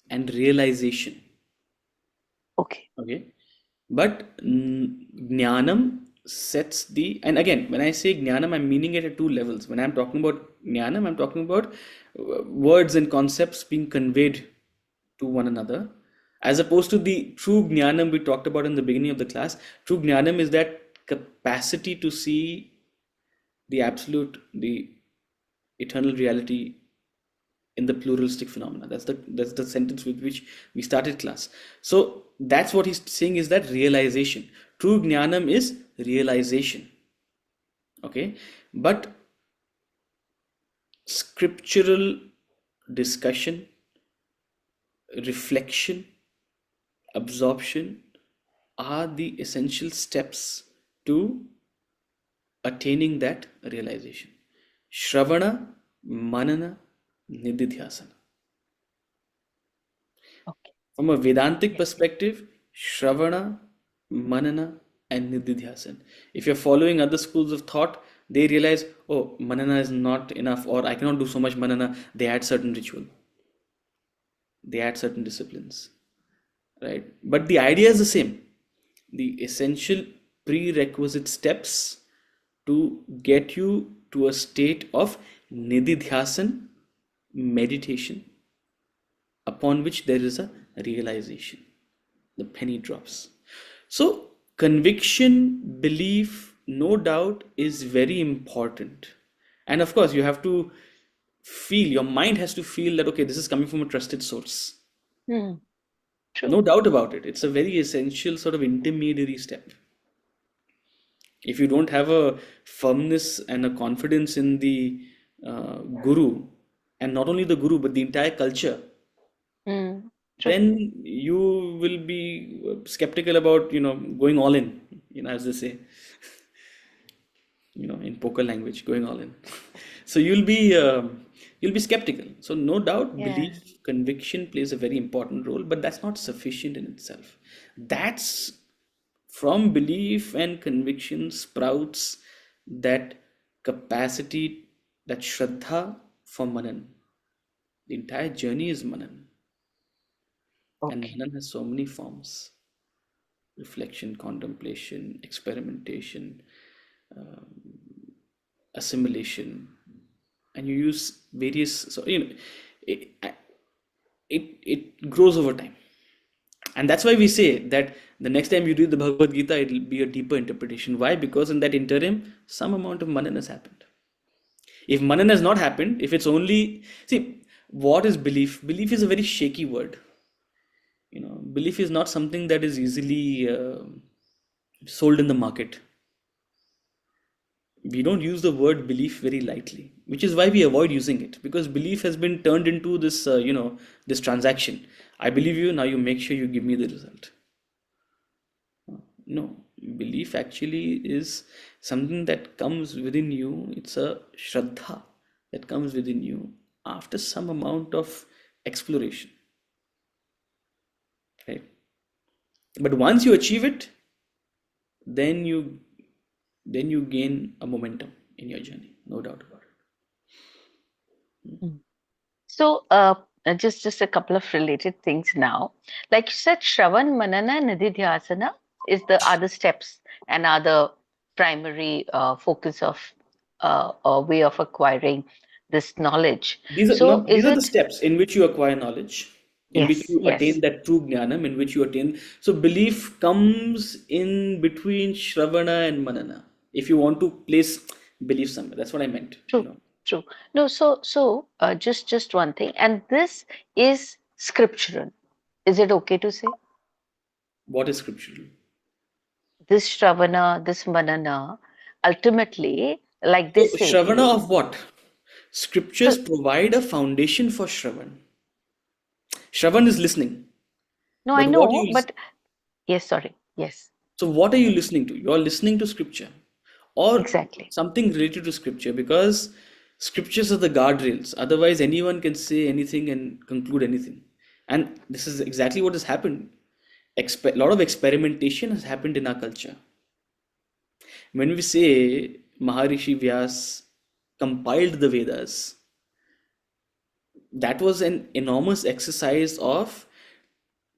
and realization. okay, Okay. But jnanam sets the, and again, when I say jnanam, I'm meaning it at two levels. When I'm talking about jnanam, I'm talking about words and concepts being conveyed to one another, as opposed to the true jnanam we talked about in the beginning of the class. True jnanam is that capacity to see the absolute, the eternal reality in the pluralistic phenomena. That's the sentence with which we started class. So that's what he's saying, is that realization. True jnanam is realization. Okay, but scriptural discussion, reflection, absorption are the essential steps to attaining that realization. Shravana, Manana, Nididhyasana. okay. From a Vedantic Yes. perspective, Shravana, Manana, and Nididhyasana. If you're following other schools of thought, they realize, oh, Manana is not enough, or I cannot do so much Manana. They add certain ritual, they add certain disciplines, right? But the idea is the same. The essential prerequisite steps to get you to a state of Nididhyasan, meditation, upon which there is a realization. The penny drops. So, conviction, belief, no doubt, is very important. And of course, you have to feel, your mind has to feel that, okay, this is coming from a trusted source. Hmm. True. No doubt about it. It's a very essential sort of intermediary step. If you don't have a firmness and a confidence in the guru, and not only the guru, but the entire culture, Hmm. True. then you will be skeptical about, going all in, as they say, in poker language, going all in. So you'll be skeptical. So no doubt, Yeah. belief, conviction plays a very important role, but that's not sufficient in itself. That's from belief and conviction sprouts that capacity, that shraddha for manan. The entire journey is manan. And Okay. manan has so many forms: reflection, contemplation, experimentation, assimilation, and you use various. So it it grows over time, and that's why we say that the next time you read the Bhagavad Gita, it'll be a deeper interpretation. Why? Because in that interim, some amount of manan has happened. If manan has not happened, if it's only, see, what is belief? Belief is a very shaky word. Belief is not something that is easily sold in the market. We don't use the word belief very lightly, which is why we avoid using it, because belief has been turned into this, this transaction. I believe you, now you make sure you give me the result. No, belief actually is something that comes within you. It's a shraddha that comes within you after some amount of exploration, right? But once you achieve it, then you gain a momentum in your journey, no doubt about it. So, just a couple of related things now. Like you said, Shravan, Manana, Nididhyasana is the other steps and other primary focus of or way of acquiring this knowledge. These are So, no, is these are the it? steps in which you acquire knowledge, in which Yes, you yes. attain that true jnanam, in which you attain. So belief comes in between Shravana and Manana. If you want to place belief somewhere, that's what I meant. True, true. No, so just one thing, and this is scriptural. Is it okay to say What is scriptural? this Shravana, this Manana, ultimately, like they So say, Shravana of what? Scriptures so provide a foundation for Shravan. Shravan is listening, no, I but what know, you but yes, sorry, yes, so what are you listening to? You're listening to scripture or exactly. something related to scripture, because scriptures are the guardrails. Otherwise, anyone can say anything and conclude anything. And this is exactly what has happened. A lot of experimentation has happened in our culture. When we say Maharishi Vyas compiled the Vedas, that was an enormous exercise of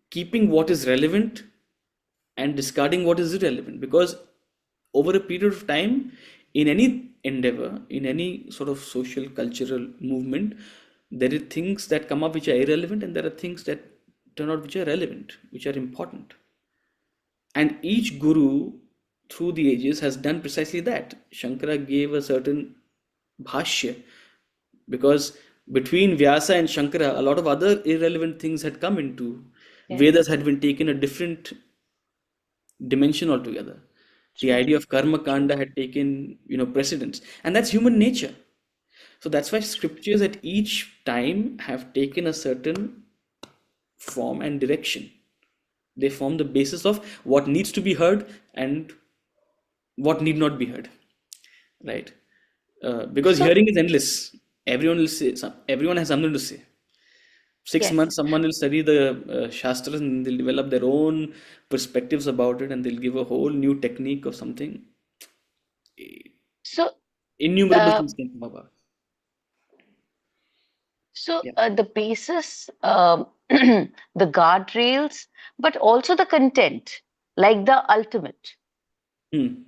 keeping what is relevant and discarding what is irrelevant, because over a period of time, in any endeavor, in any sort of social cultural movement, there are things that come up which are irrelevant, and there are things that turn out which are relevant, which are important. And each guru through the ages has done precisely that. Shankara gave a certain bhashya, because between Vyasa and Shankara, a lot of other irrelevant things had come into. Yeah, Vedas had been taken a different dimension altogether. The true, idea of karma true. kanda had taken, precedence, and that's human nature. So that's why scriptures at each time have taken a certain form and direction. They form the basis of what needs to be heard and what need not be heard, right? Because So, hearing is endless. Everyone will say, everyone has something to say. 6 months, yes. someone will study the Shastras and they'll develop their own perspectives about it, and they'll give a whole new technique of something. So, Innumerable uh, things can come about. Yeah. the basis, the guardrails, but also the content, like the ultimate. Hmm.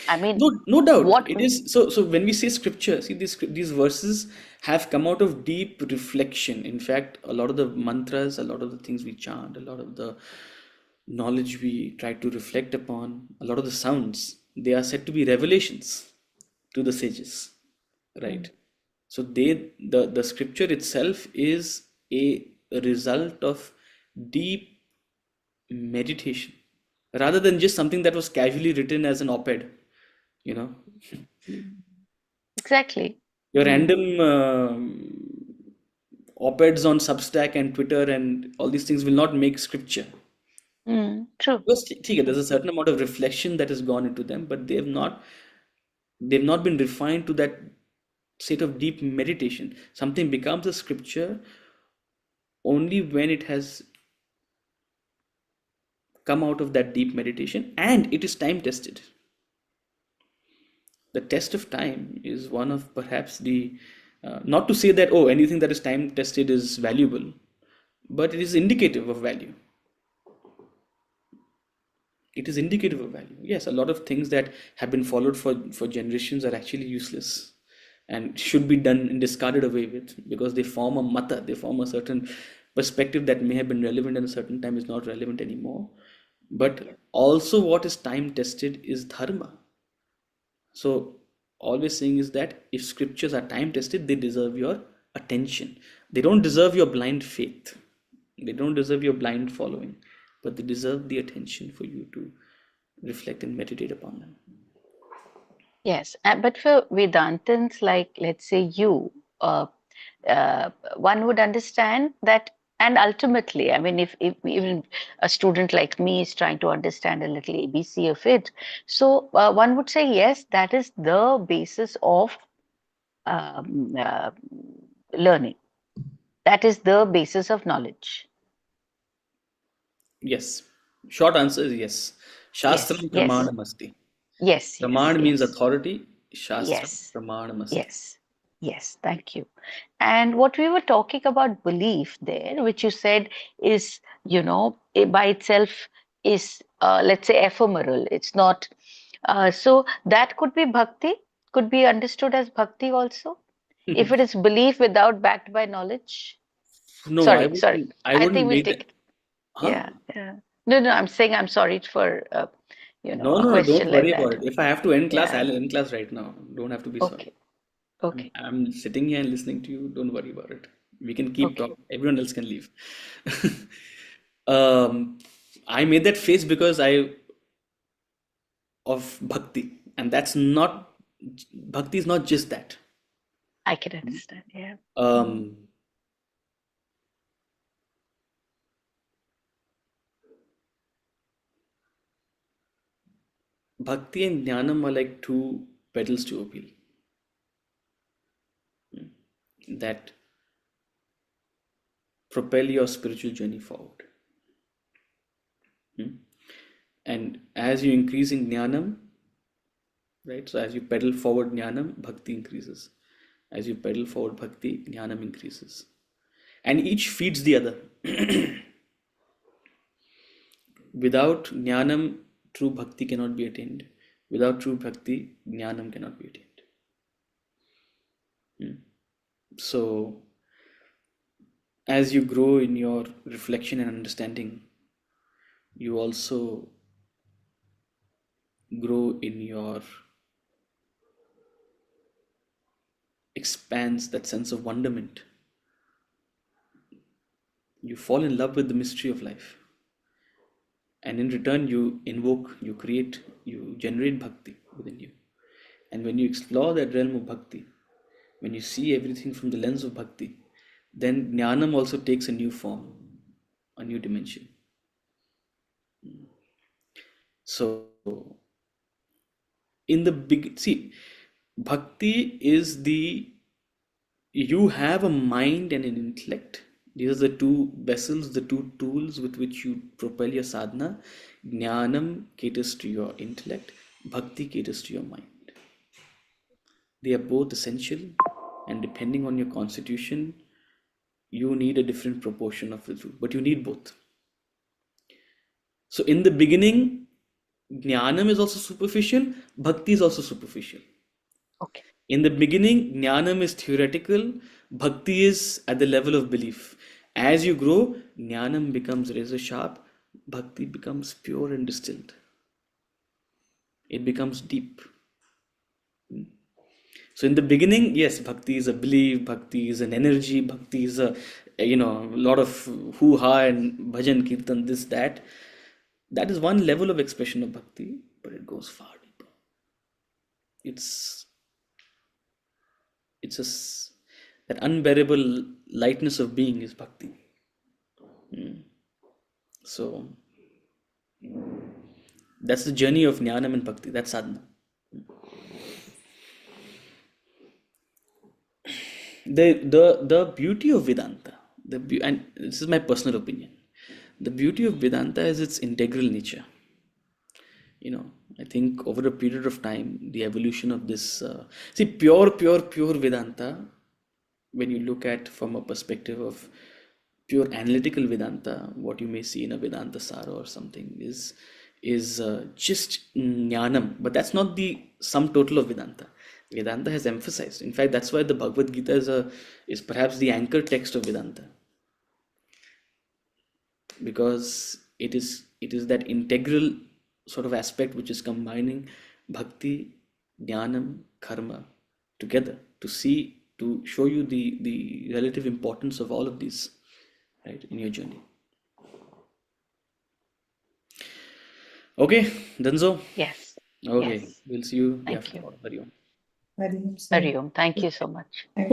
I mean, No doubt. what It we, is so. So when we say scripture, see these verses have come out of deep reflection. In fact, a lot of the mantras, a lot of the things we chant, a lot of the knowledge we try to reflect upon, a lot of the sounds, they are said to be revelations to the sages, right? So the scripture itself is a result of deep meditation rather than just something that was casually written as an op-ed, you know. exactly. Your Mm, random op-eds on Substack and Twitter and all these things will not make scripture. true. Because there's a certain amount of reflection that has gone into them, but they've not been refined to that state of deep meditation. Something becomes a scripture only when it has come out of that deep meditation and it is time tested. The test of time is one of perhaps the not to say that anything that is time tested is valuable, but it is indicative of value. It is indicative of value. Yes, a lot of things that have been followed for generations are actually useless and should be done and discarded away with, because they form a mata, they form a certain perspective that may have been relevant at a certain time is not relevant anymore. But also what is time tested is dharma. So always saying is that if scriptures are time tested, they deserve your attention. They don't deserve your blind faith. They don't deserve your blind following, but they deserve the attention for you to reflect and meditate upon them. Yes, but for Vedantins, like let's say you, uh, one would understand that, and ultimately, I mean, if even a student like me is trying to understand a little ABC of it, so one would say, yes, that is the basis of um, uh, learning. That is the basis of knowledge. Yes. Short answer is yes. Yes, Shastram yes, pramanam asti. yes, yes, Praman means yes, authority. Shastram yes. pramanam asti. Yes, yes, thank you. And what we were talking about belief there, which you said is, by itself is, let's say, ephemeral. It's not. So that could be bhakti, could be understood as bhakti also, if it is belief without backed by knowledge. No, I Sorry, sorry. wouldn't. I I wouldn't think we'll make that. take it. Huh? Yeah, yeah. No, no, I'm saying I'm sorry for, No, a no, no. Don't question like worry about that. it. If I have to end class, Yeah. I'll end class right now. Don't have to be sorry. Okay. Okay. I'm sitting here and listening to you. Don't worry about it. We can keep Okay. talking. Everyone else can leave. um, I made that face because of bhakti, and that's not bhakti is not just that. I can understand. Yeah. Um, Bhakti and Jnanam are like two pedals to a wheel that propel your spiritual journey forward. And as you increase in Jnanam, right? So as you pedal forward Jnanam, Bhakti increases. As you pedal forward Bhakti, Jnanam increases. And each feeds the other. Without Jnanam, true Bhakti cannot be attained. Without true Bhakti, Jnanam cannot be attained. So as you grow in your reflection and understanding, you also grow in your expands that sense of wonderment. You fall in love with the mystery of life, and in return you invoke, you create, you generate bhakti within you. And when you explore that realm of bhakti, when you see everything from the lens of bhakti, then jnanam also takes a new form, a new dimension. So in the big, see, bhakti is you have a mind and an intellect. These are the two vessels, the two tools with which you propel your sadhana. Jnanam caters to your intellect, bhakti caters to your mind. They are both essential, and depending on your constitution, you need a different proportion of the two, but you need both. So in the beginning, Jnanam is also superficial, bhakti is also superficial. Okay. In the beginning, Jnanam is theoretical, bhakti is at the level of belief. As you grow, Jnanam becomes razor sharp, bhakti becomes pure and distilled. It becomes deep. So in the beginning, yes, bhakti is a belief, bhakti is an energy, bhakti is a lot of hoo-ha and bhajan, kirtan, this, that. That is one level of expression of bhakti, but it goes far deeper. It's that unbearable lightness of being is bhakti. So that's the journey of jnanam and bhakti. That's sadhana. The beauty of Vedanta, and this is my personal opinion, the beauty of Vedanta is its integral nature. I think over a period of time, the evolution of this, pure Vedanta, when you look at from a perspective of pure analytical Vedanta, what you may see in a Vedanta Sara or something is just jnanam, but that's not the sum total of Vedanta. Vedanta has emphasized. In fact, that's why the Bhagavad Gita is perhaps the anchor text of Vedanta, because it is that integral sort of aspect which is combining bhakti, jnanam, karma together to show you the relative importance of all of these, right, in your journey. Okay, Danzo. Yes. Okay, Yes. we'll see you Thank after. you. Hari Om. Hari Om. Thank you so much. Thank